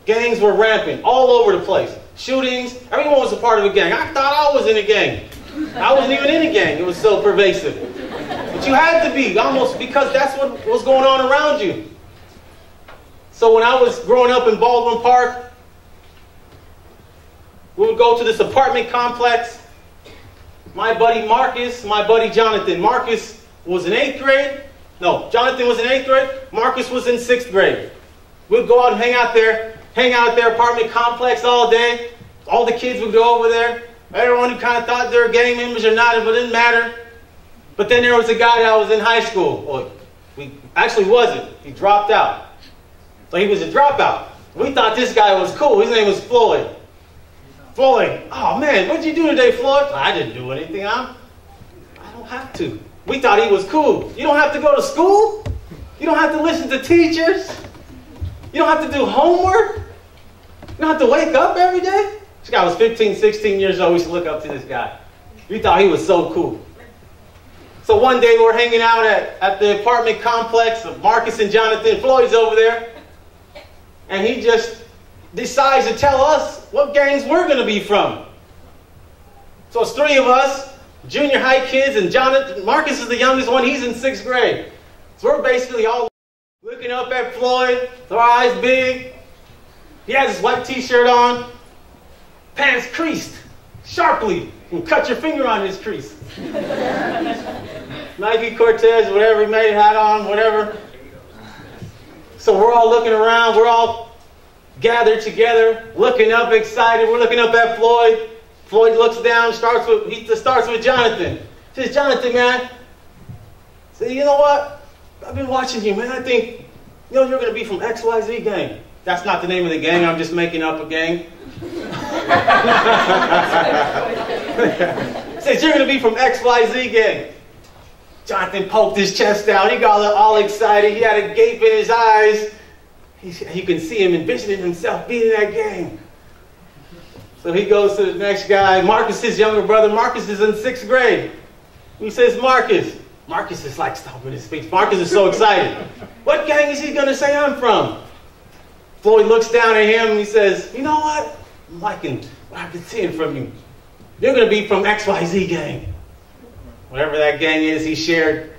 Gangs were rampant all over the place. Shootings. Everyone was a part of a gang. I thought I was in a gang. I wasn't even in a gang. It was so pervasive. But you had to be, almost, because that's what was going on around you. So when I was growing up in Baldwin Park, we would go to this apartment complex. My buddy Marcus, my buddy Jonathan. Marcus was in 8th grade. No, Jonathan was in 8th grade. Marcus was in 6th grade. We'd go out and hang out there at their apartment complex all day. All the kids would go over there. Everyone who kind of thought they were gang members or not, it didn't matter. But then there was a guy that was in high school. Well, he actually wasn't. He dropped out. So he was a dropout. We thought this guy was cool. His name was Floyd. Floyd, oh man, what'd you do today, Floyd? I didn't do anything. I don't have to. We thought he was cool. You don't have to go to school. You don't have to listen to teachers. You don't have to do homework. You don't have to wake up every day. This guy was 15, 16 years old. We used to look up to this guy. We thought he was so cool. So one day we're hanging out at the apartment complex of Marcus and Jonathan. Floyd's over there. And he just decides to tell us what gangs we're going to be from. So it's three of us, junior high kids, and Jonathan. Marcus is the youngest one. He's in 6th grade. So we're basically all looking up at Floyd, with our eyes big. He has his white t-shirt on, pants creased sharply. You can cut your finger on his crease. Nike Cortez, whatever he made, hat on, whatever. So we're all looking around. We're all gathered together, looking up, excited. We're looking up at Floyd. Floyd looks down, starts with Jonathan. He says, Jonathan, man, say, you know what? I've been watching you, man. I think, you're going to be from XYZ gang. That's not the name of the gang. I'm just making up a gang. Says, you're going to be from XYZ gang. Jonathan poked his chest out. He got all excited. He had a gape in his eyes. You can see him envisioning himself being in that gang. So he goes to the next guy. Marcus, his younger brother. Marcus is in 6th grade. He says, Marcus. Marcus is like stomping his feet. Marcus is so excited. What gang is he going to say I'm from? Floyd looks down at him and he says, you know what? I'm liking what I've been seeing from you. You're going to be from XYZ gang. Whatever that gang is, he shared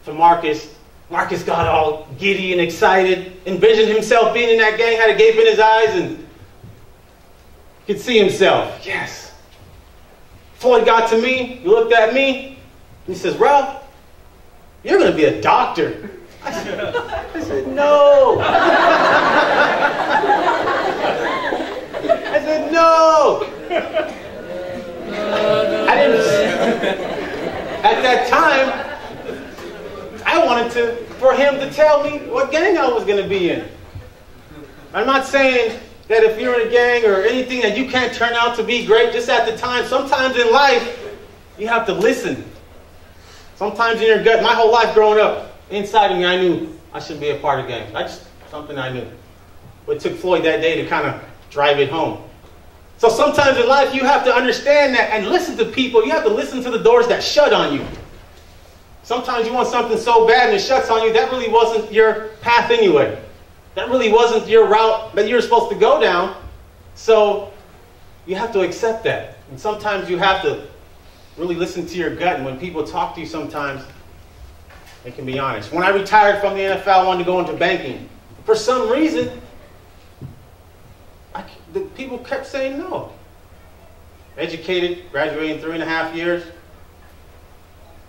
to Marcus. Marcus got all giddy and excited, envisioned himself being in that gang, had a gape in his eyes, and could see himself. Yes. Floyd got to me, he looked at me, and he says, Ralph, you're going to be a doctor. I said, no. I said, no. I didn't. At that time, I wanted for him to tell me what gang I was going to be in. I'm not saying that if you're in a gang or anything that you can't turn out to be great just at the time. Sometimes in life, you have to listen. Sometimes in your gut, my whole life growing up, inside of me, I knew I shouldn't be a part of gangs. Something I knew. But it took Floyd that day to kind of drive it home. So sometimes in life, you have to understand that and listen to people. You have to listen to the doors that shut on you. Sometimes you want something so bad and it shuts on you, that really wasn't your path anyway. That really wasn't your route that you were supposed to go down. So you have to accept that. And sometimes you have to really listen to your gut. And when people talk to you sometimes, they can be honest. When I retired from the NFL, I wanted to go into banking. For some reason, the people kept saying no. Educated, graduated in 3.5 years.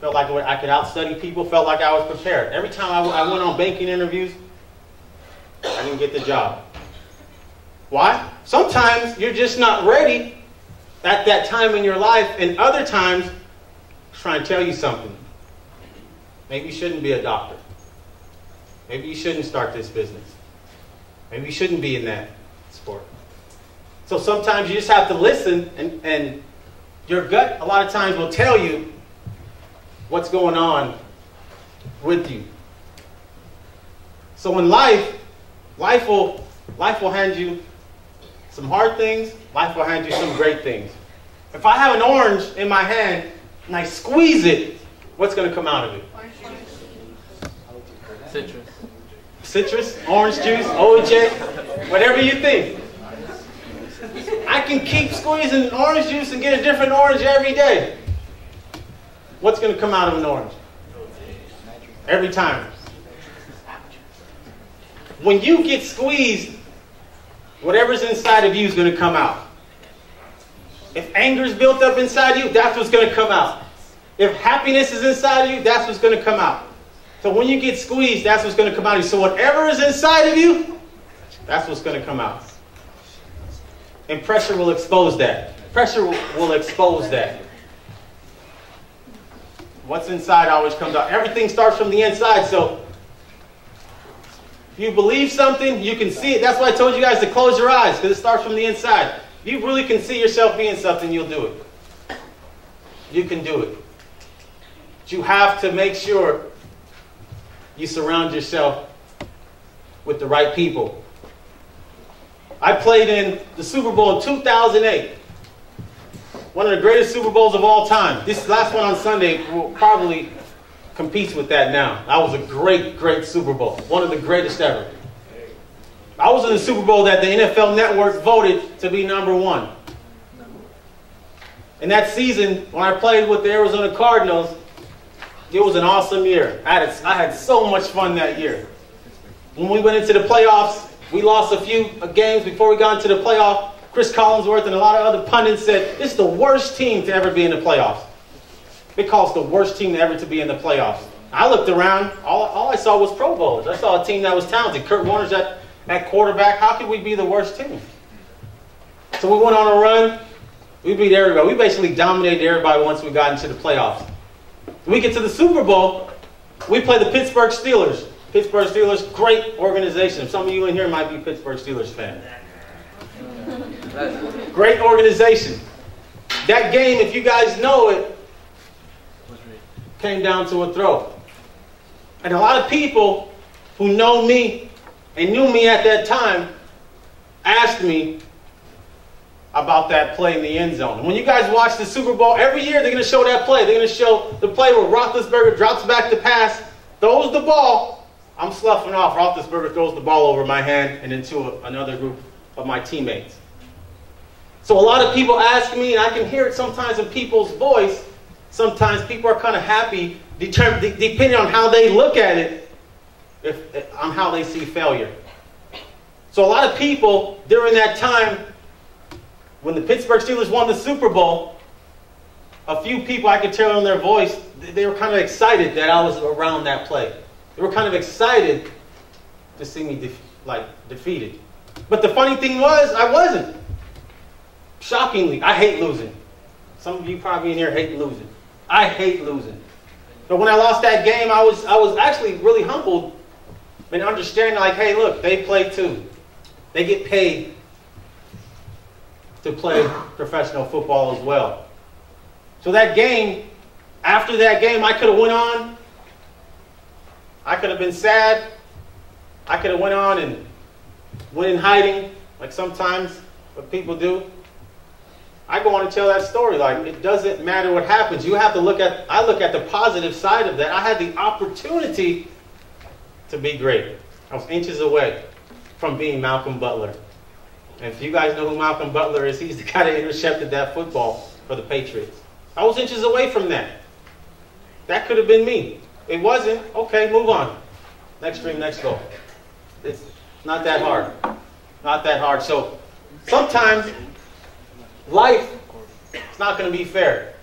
Felt like I could outstudy people. Felt like I was prepared. Every time I went on banking interviews, I didn't get the job. Why? Sometimes you're just not ready at that time in your life, and other times, trying to tell you something. Maybe you shouldn't be a doctor. Maybe you shouldn't start this business. Maybe you shouldn't be in that sport. So sometimes you just have to listen, and your gut a lot of times will tell you what's going on with you. So in life will hand you some hard things. Life will hand you some great things. If I have an orange in my hand and I squeeze it, what's going to come out of it? Citrus. Citrus, orange juice, OJ, whatever you think. I can keep squeezing orange juice and get a different orange every day. What's going to come out of an orange? Every time. When you get squeezed, whatever's inside of you is going to come out. If anger is built up inside you, that's what's going to come out. If happiness is inside of you, that's what's going to come out. So when you get squeezed, that's what's going to come out of you. So whatever is inside of you, that's what's going to come out. And pressure will expose that. Pressure will expose that. What's inside always comes out. Everything starts from the inside, so if you believe something, you can see it. That's why I told you guys to close your eyes, because it starts from the inside. If you really can see yourself being something, you'll do it. You can do it. But you have to make sure you surround yourself with the right people. I played in the Super Bowl in 2008. One of the greatest Super Bowls of all time. This last one on Sunday will probably compete with that now. That was a great, great Super Bowl. One of the greatest ever. I was in the Super Bowl that the NFL Network voted to be #1. And that season, when I played with the Arizona Cardinals, it was an awesome year. I had so much fun that year. When we went into the playoffs, we lost a few games before we got into the playoff. Chris Collinsworth and a lot of other pundits said, this is the worst team to ever be in the playoffs. They call us the worst team ever to be in the playoffs. I looked around, all I saw was Pro Bowlers. I saw a team that was talented. Kurt Warner's at quarterback. How could we be the worst team? So we went on a run. We beat everybody. We basically dominated everybody once we got into the playoffs. We get to the Super Bowl. We play the Pittsburgh Steelers. Pittsburgh Steelers, great organization. Some of you in here might be Pittsburgh Steelers fans. Great organization. That game, if you guys know it, came down to a throw. And a lot of people who know me and knew me at that time asked me about that play in the end zone. And when you guys watch the Super Bowl, every year they're going to show that play. They're going to show the play where Roethlisberger drops back to pass, throws the ball. I'm sloughing off. Roethlisberger throws the ball over my hand and into another group of my teammates. So a lot of people ask me, and I can hear it sometimes in people's voice, sometimes people are kind of happy, depending on how they look at it, on how they see failure. So a lot of people during that time, when the Pittsburgh Steelers won the Super Bowl, a few people, I could tell in their voice, they were kind of excited that I was around that play. They were kind of excited to see me defeated. But the funny thing was, I wasn't. Shockingly, I hate losing. Some of you probably in here hate losing. I hate losing. But when I lost that game, I was actually really humbled and understanding, like, hey, look, they play too. They get paid to play professional football as well. So that game, after that game, I could have went on. I could have been sad. I could have went on and went in hiding, like sometimes what people do. I go on to tell that story. Like, it doesn't matter what happens. You have to I look at the positive side of that. I had the opportunity to be great. I was inches away from being Malcolm Butler. And if you guys know who Malcolm Butler is, he's the guy that intercepted that football for the Patriots. I was inches away from that. That could have been me. It wasn't. Okay, move on. Next dream, next goal. It's not that hard. Not that hard. So sometimes life is not going to be fair.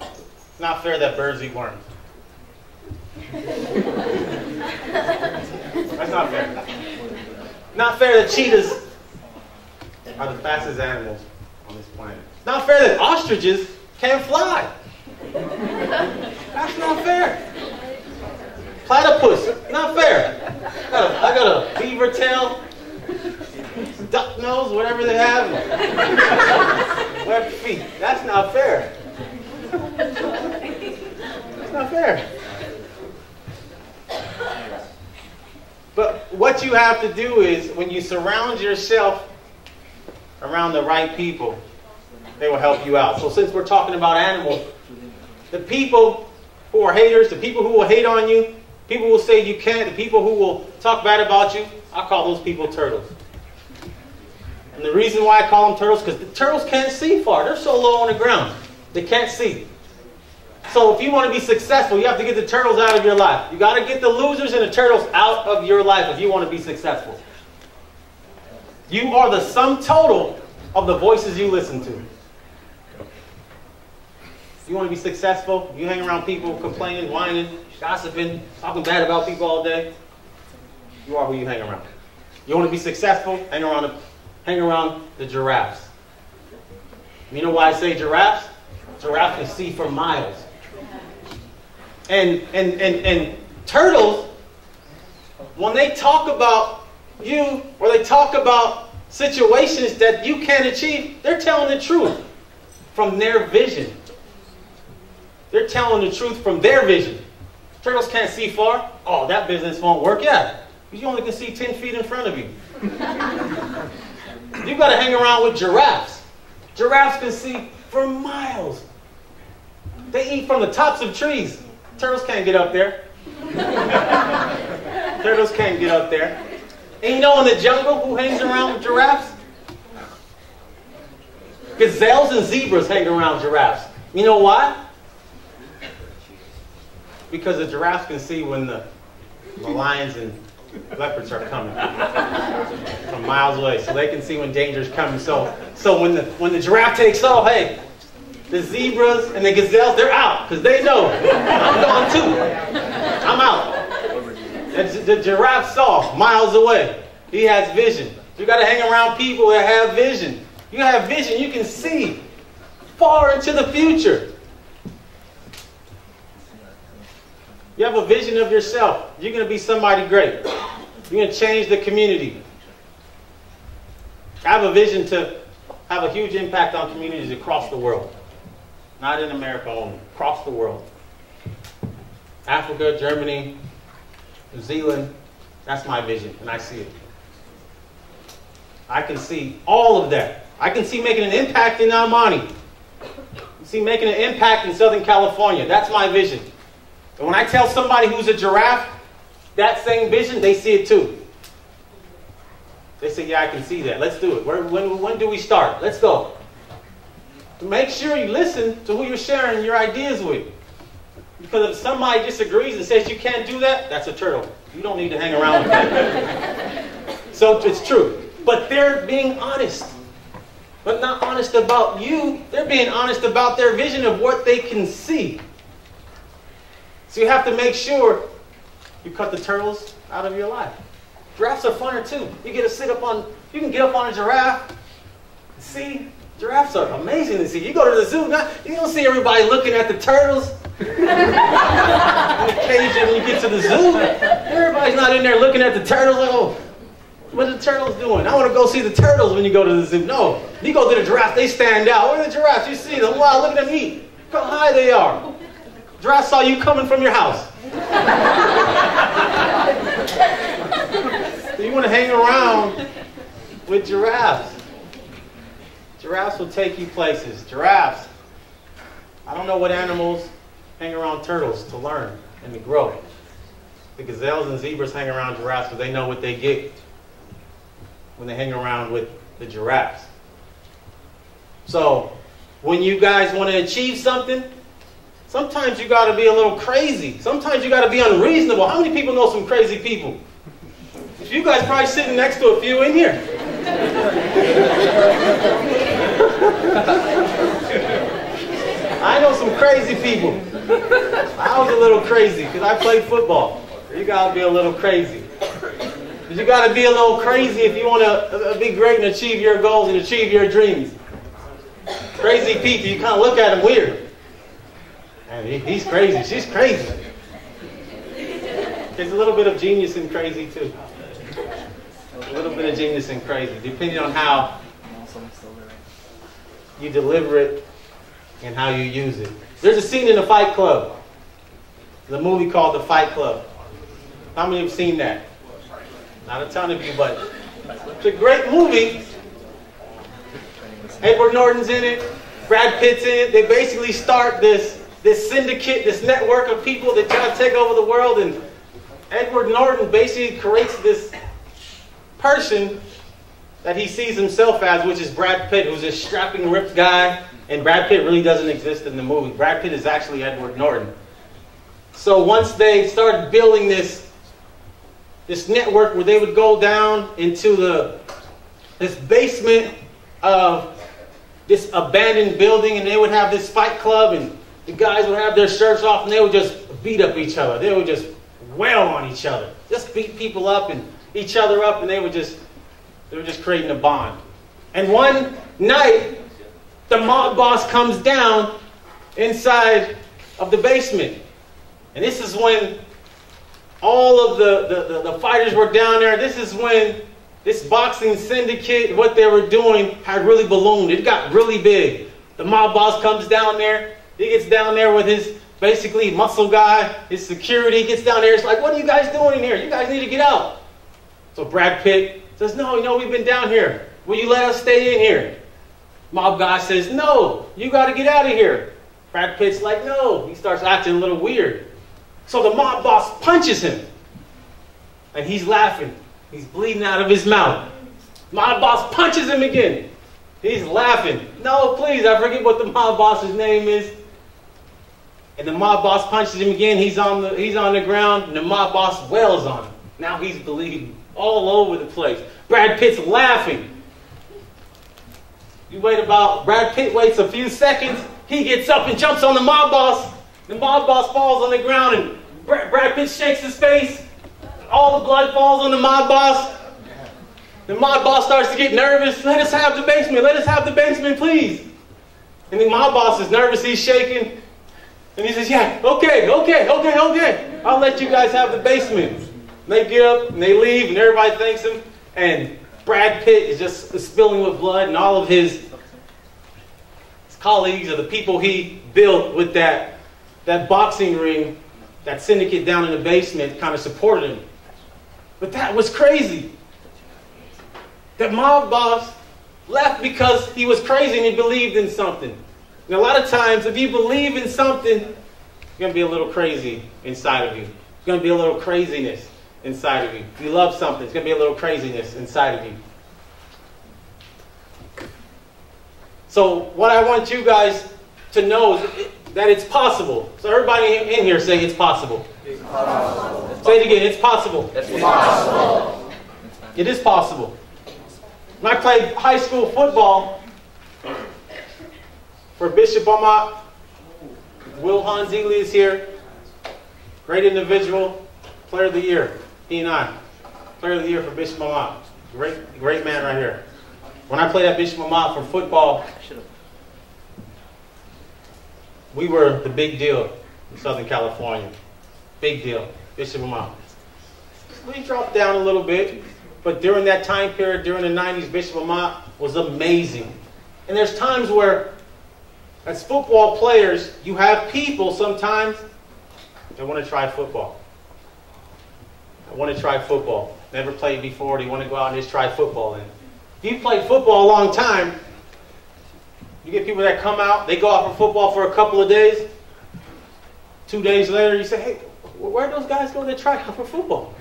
It's not fair that birds eat worms. That's not fair. Not fair that cheetahs are the fastest animals on this planet. It's not fair that ostriches can't fly. That's not fair. Platypus, not fair. I got a beaver tail, duck nose, whatever they have. Webbed feet. That's not fair. That's not fair. But what you have to do is, when you surround yourself around the right people, they will help you out. So since we're talking about animals, the people who are haters, the people who will hate on you, people who will say you can't, the people who will talk bad about you, I call those people turtles. And the reason why I call them turtles, because the turtles can't see far. They're so low on the ground. They can't see. So if you want to be successful, you have to get the turtles out of your life. You got to get the losers and the turtles out of your life if you want to be successful. You are the sum total of the voices you listen to. You want to be successful, you hang around people complaining, whining, gossiping, talking bad about people all day, you are who you hang around. You want to be successful, hang around the giraffes. You know why I say giraffes? Giraffe can see for miles. And turtles, when they talk about you or they talk about situations that you can't achieve, they're telling the truth from their vision. They're telling the truth from their vision. Turtles can't see far. Oh, that business won't work. Yeah, you only can see 10 feet in front of you. You've got to hang around with giraffes. Giraffes can see for miles. They eat from the tops of trees. Turtles can't get up there. Turtles can't get up there. And you know in the jungle who hangs around with giraffes? Gazelles and zebras hang around giraffes. You know why? Because the giraffes can see when the lions and leopards are coming from miles away. So they can see when danger is coming. So when the giraffe takes off, hey, the zebras and the gazelles, they're out because they know I'm gone too. I'm out. The giraffe saw miles away. He has vision. You got to hang around people that have vision. You have vision. You can see far into the future. You have a vision of yourself. You're going to be somebody great. You're going to change the community. I have a vision to have a huge impact on communities across the world. Not in America only, across the world. Africa, Germany, New Zealand, that's my vision, and I see it. I can see all of that. I can see making an impact in Monte. I see making an impact in Southern California. That's my vision. And when I tell somebody who's a giraffe that same vision, they see it too. They say, yeah, I can see that. Let's do it. When do we start? Let's go. Make sure you listen to who you're sharing your ideas with. Because if somebody disagrees and says you can't do that, that's a turtle. You don't need to hang around with them. So it's true. But they're being honest. But not honest about you. They're being honest about their vision of what they can see. So you have to make sure you cut the turtles out of your life. Giraffes are funner too. You can get up on a giraffe. See, giraffes are amazing to see. You go to the zoo, now you don't see everybody looking at the turtles. In the cage when you get to the zoo, everybody's not in there looking at the turtles like, oh, what are the turtles doing? I want to go see the turtles when you go to the zoo. No, you go to the giraffe, they stand out. Where are the giraffes? You see them. Wow, look at them eat. Look how high they are. Giraffe saw you coming from your house. So you want to hang around with giraffes. Giraffes will take you places. Giraffes. I don't know what animals hang around turtles to learn and to grow. The gazelles and zebras hang around giraffes because they know what they get when they hang around with the giraffes. So when you guys want to achieve something, sometimes you got to be a little crazy. Sometimes you got to be unreasonable. How many people know some crazy people? You guys probably sitting next to a few in here. I know some crazy people. I was a little crazy because I played football. You got to be a little crazy. But you got to be a little crazy if you want to be great and achieve your goals and achieve your dreams. Crazy people, you kind of look at them weird. And he's crazy, she's crazy. There's a little bit of genius in crazy too. A little bit of genius in crazy, depending on how you deliver it and how you use it. There's a scene in The Fight Club. The movie called The Fight Club. How many have seen that? Not a ton of you, but it's a great movie. Edward Norton's in it. Brad Pitt's in it. They basically start this syndicate, this network of people that try to take over the world, and Edward Norton basically creates this person that he sees himself as, which is Brad Pitt, who's this strapping, ripped guy, and Brad Pitt really doesn't exist in the movie. Brad Pitt is actually Edward Norton. So once they started building this network where they would go down into this basement of this abandoned building, and they would have this fight club, and the guys would have their shirts off, and they would just beat up each other. They would just wail on each other, just beat people up and each other up, and they were just creating a bond. And one night, the mob boss comes down inside of the basement. And this is when all of the fighters were down there. This is when this boxing syndicate, what they were doing, had really ballooned. It got really big. The mob boss comes down there. He gets down there with his basically muscle guy, his security, gets down there. It's like, what are you guys doing in here? You guys need to get out. So Brad Pitt says, no, we've been down here. Will you let us stay in here? Mob guy says, no, you got to get out of here. Brad Pitt's like, no. He starts acting a little weird. So the mob boss punches him. And he's laughing. He's bleeding out of his mouth. Mob boss punches him again. He's laughing. No, please, I forget what the mob boss's name is. And the mob boss punches him again. He's on the ground, and the mob boss wails on him. Now he's bleeding all over the place. Brad Pitt's laughing. Brad Pitt waits a few seconds. He gets up and jumps on the mob boss. The mob boss falls on the ground, and Brad Pitt shakes his face. All the blood falls on the mob boss. The mob boss starts to get nervous. Let us have the basement. Let us have the basement, please. And the mob boss is nervous. He's shaking. And he says, yeah, okay. I'll let you guys have the basement. And they get up and they leave, and everybody thanks him. And Brad Pitt is just spilling with blood, and all of his colleagues or the people he built with that boxing ring, that syndicate down in the basement, kind of supported him. But that was crazy. That mob boss left because he was crazy and he believed in something. And a lot of times, if you believe in something, you're going to be a little crazy inside of you. There's going to be a little craziness inside of you. If you love something, there's going to be a little craziness inside of you. So what I want you guys to know is that it's possible. So everybody in here say it's possible. It's possible. Say it again, it's possible. It's possible. It is possible. When I played high school football for Bishop Amat, Will Hanzili is here. Great individual, player of the year. He and I. Player of the year for Bishop Amat. Great man right here. When I played at Bishop Amat for football, we were the big deal in Southern California. Big deal. Bishop Amat. We dropped down a little bit, but during that time period, during the 90s, Bishop Amat was amazing. And there's times where, as football players, you have people sometimes that want to try football. They want to try football. Never played before. They want to go out and just try football. And if you played football a long time, you get people that come out, they go out for football for a couple of days. 2 days later, you say, hey, where'd those guys go to try out for football?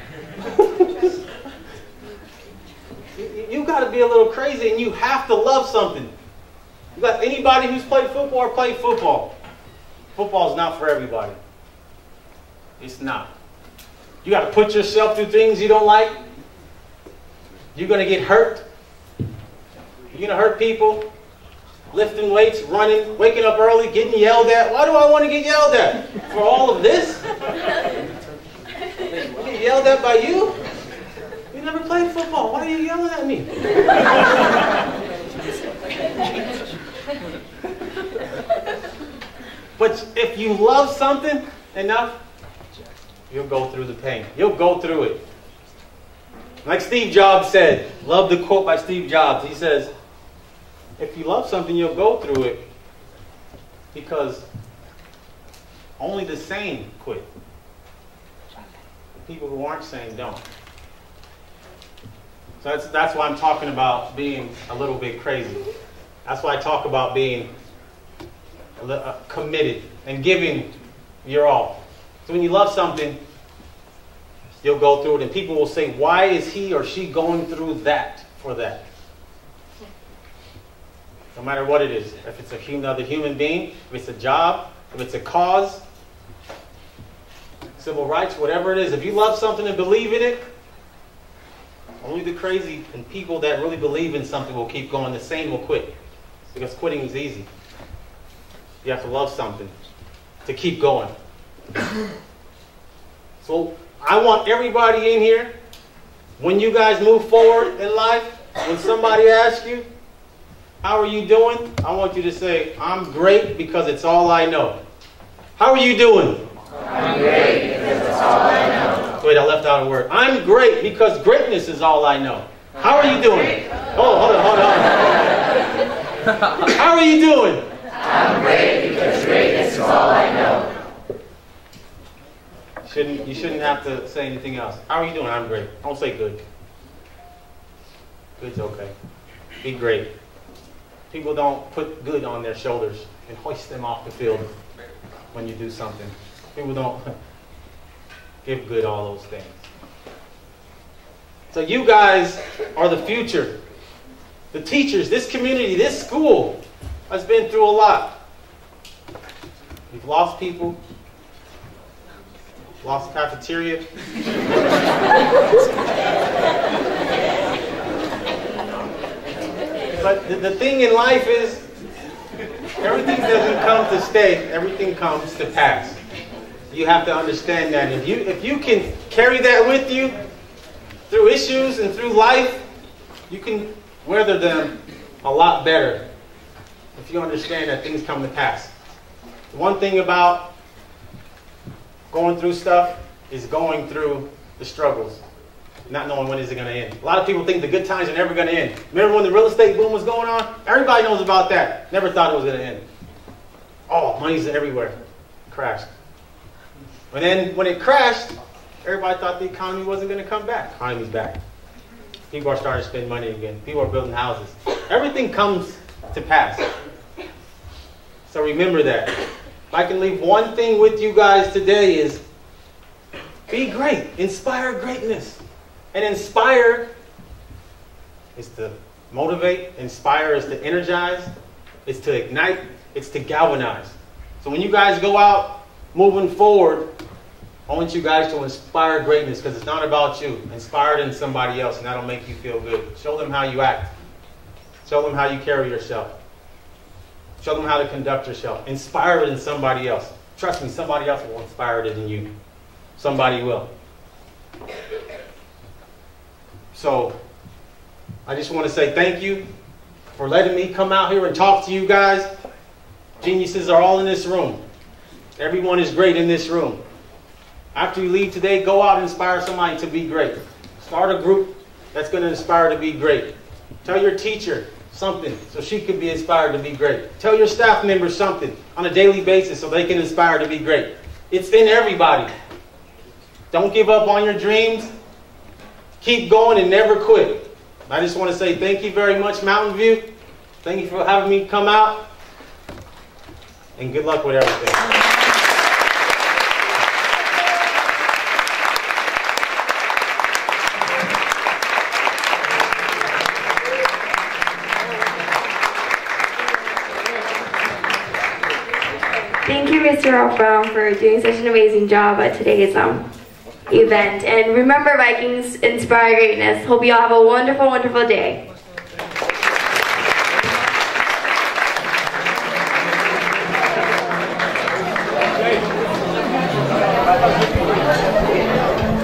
You got to be a little crazy, and you have to love something. You got anybody who's played football or played football? Football's not for everybody. It's not. You got to put yourself through things you don't like. You're going to get hurt. You're going to hurt people. Lifting weights, running, waking up early, getting yelled at. Why do I want to get yelled at? For all of this? Get yelled at by you? You never played football. Why are you yelling at me? But if you love something enough, you'll go through the pain. You'll go through it. Like Steve Jobs said, love the quote by Steve Jobs. He says, if you love something, you'll go through it because only the sane quit. The people who aren't sane don't. So that's why I'm talking about being a little bit crazy. That's why I talk about being committed and giving your all. So when you love something, you'll go through it, and people will say, why is he or she going through that for that? No matter what it is. If it's another human being, if it's a job, if it's a cause, civil rights, whatever it is. If you love something and believe in it, only the crazy and people that really believe in something will keep going. The sane will quit. Because quitting is easy. You have to love something to keep going. So I want everybody in here, when you guys move forward in life, when somebody asks you, How are you doing? I want you to say, I'm great because it's all I know. How are you doing? I'm great because it's all I know. Wait, I left out a word. I'm great because greatness is all I know. How are you doing? Oh, hold on. How are you doing? I'm great because greatness is all I know. You shouldn't have to say anything else. How are you doing? I'm great. Don't say good. Good's okay. Be great. People don't put good on their shoulders and hoist them off the field when you do something. People don't give good all those things. So you guys are the future. The teachers, this community, this school has been through a lot. We've lost people. Lost the cafeteria. But the thing in life is, everything doesn't come to stay. Everything comes to pass. You have to understand that. If you can carry that with you through issues and through life, you can weather them a lot better if you understand that things come to pass. One thing about going through stuff is going through the struggles, not knowing when is it going to end. A lot of people think the good times are never going to end. Remember when the real estate boom was going on? Everybody knows about that. Never thought it was going to end. Oh, money's everywhere. Crashed. And then when it crashed, everybody thought the economy wasn't going to come back. Economy's back. People are starting to spend money again. People are building houses. Everything comes to pass. So remember that. If I can leave one thing with you guys today is be great. Inspire greatness. And inspire is to motivate. Inspire is to energize. It's to ignite. It's to galvanize. So when you guys go out moving forward, I want you guys to inspire greatness because it's not about you. Inspire it in somebody else and that'll make you feel good. Show them how you act. Show them how you carry yourself. Show them how to conduct yourself. Inspire it in somebody else. Trust me, somebody else will inspire it in you. Somebody will. So, I just want to say thank you for letting me come out here and talk to you guys. Geniuses are all in this room. Everyone is great in this room. After you leave today, go out and inspire somebody to be great. Start a group that's going to inspire to be great. Tell your teacher something so she can be inspired to be great. Tell your staff members something on a daily basis so they can inspire to be great. It's in everybody. Don't give up on your dreams. Keep going and never quit. I just want to say thank you very much, Mountain View. Thank you for having me come out. And good luck with everything. Thank you, Mr. Ralph Brown, for doing such an amazing job at today's event. And remember, Vikings, inspire greatness. Hope you all have a wonderful, wonderful day.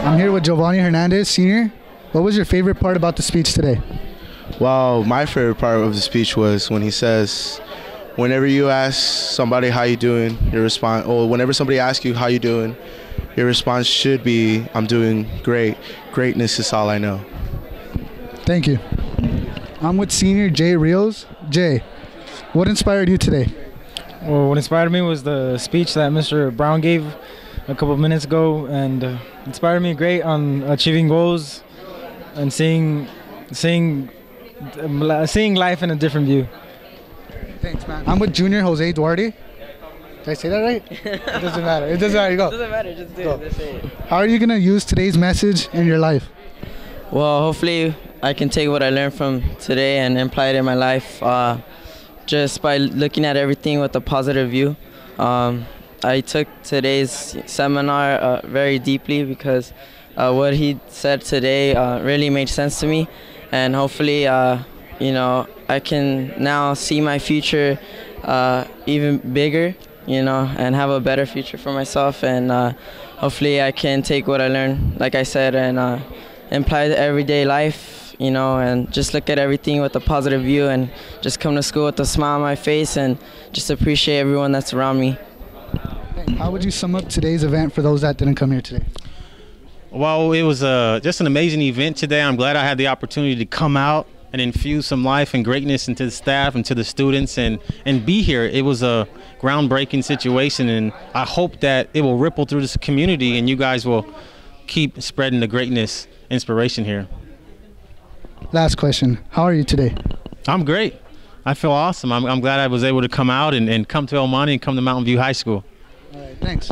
I'm here with Giovanni Hernandez, Sr. What was your favorite part about the speech today? Well, my favorite part of the speech was when he says, whenever you ask somebody how you doing, your response, or whenever somebody asks you how you doing, your response should be, I'm doing great. Greatness is all I know. Thank you. I'm with Senior Jay Rios. Jay, what inspired you today? Well, what inspired me was the speech that Mr. Brown gave a couple of minutes ago, and inspired me great on achieving goals and seeing life in a different view. Thanks, man. I'm with Junior Jose Duarte. Did I say that right? It doesn't matter. It doesn't matter. Go. It doesn't matter. Just do it. Just say it. How are you going to use today's message in your life? Well, hopefully I can take what I learned from today and apply it in my life just by looking at everything with a positive view. I took today's seminar very deeply because what he said today really made sense to me, and hopefully I can now see my future even bigger, and have a better future for myself, and hopefully I can take what I learned, like I said, and apply to everyday life, you know, and just look at everything with a positive view and just come to school with a smile on my face and just appreciate everyone that's around me. How would you sum up today's event for those that didn't come here today? Well, it was just an amazing event today. I'm glad I had the opportunity to come out and infuse some life and greatness into the staff and to the students and be here. It was a groundbreaking situation, and I hope that it will ripple through this community and you guys will keep spreading the greatness, inspiration here. Last question. How are you today? I'm great. I feel awesome. I'm glad I was able to come out and come to El Monte and come to Mountain View High School. All right, thanks.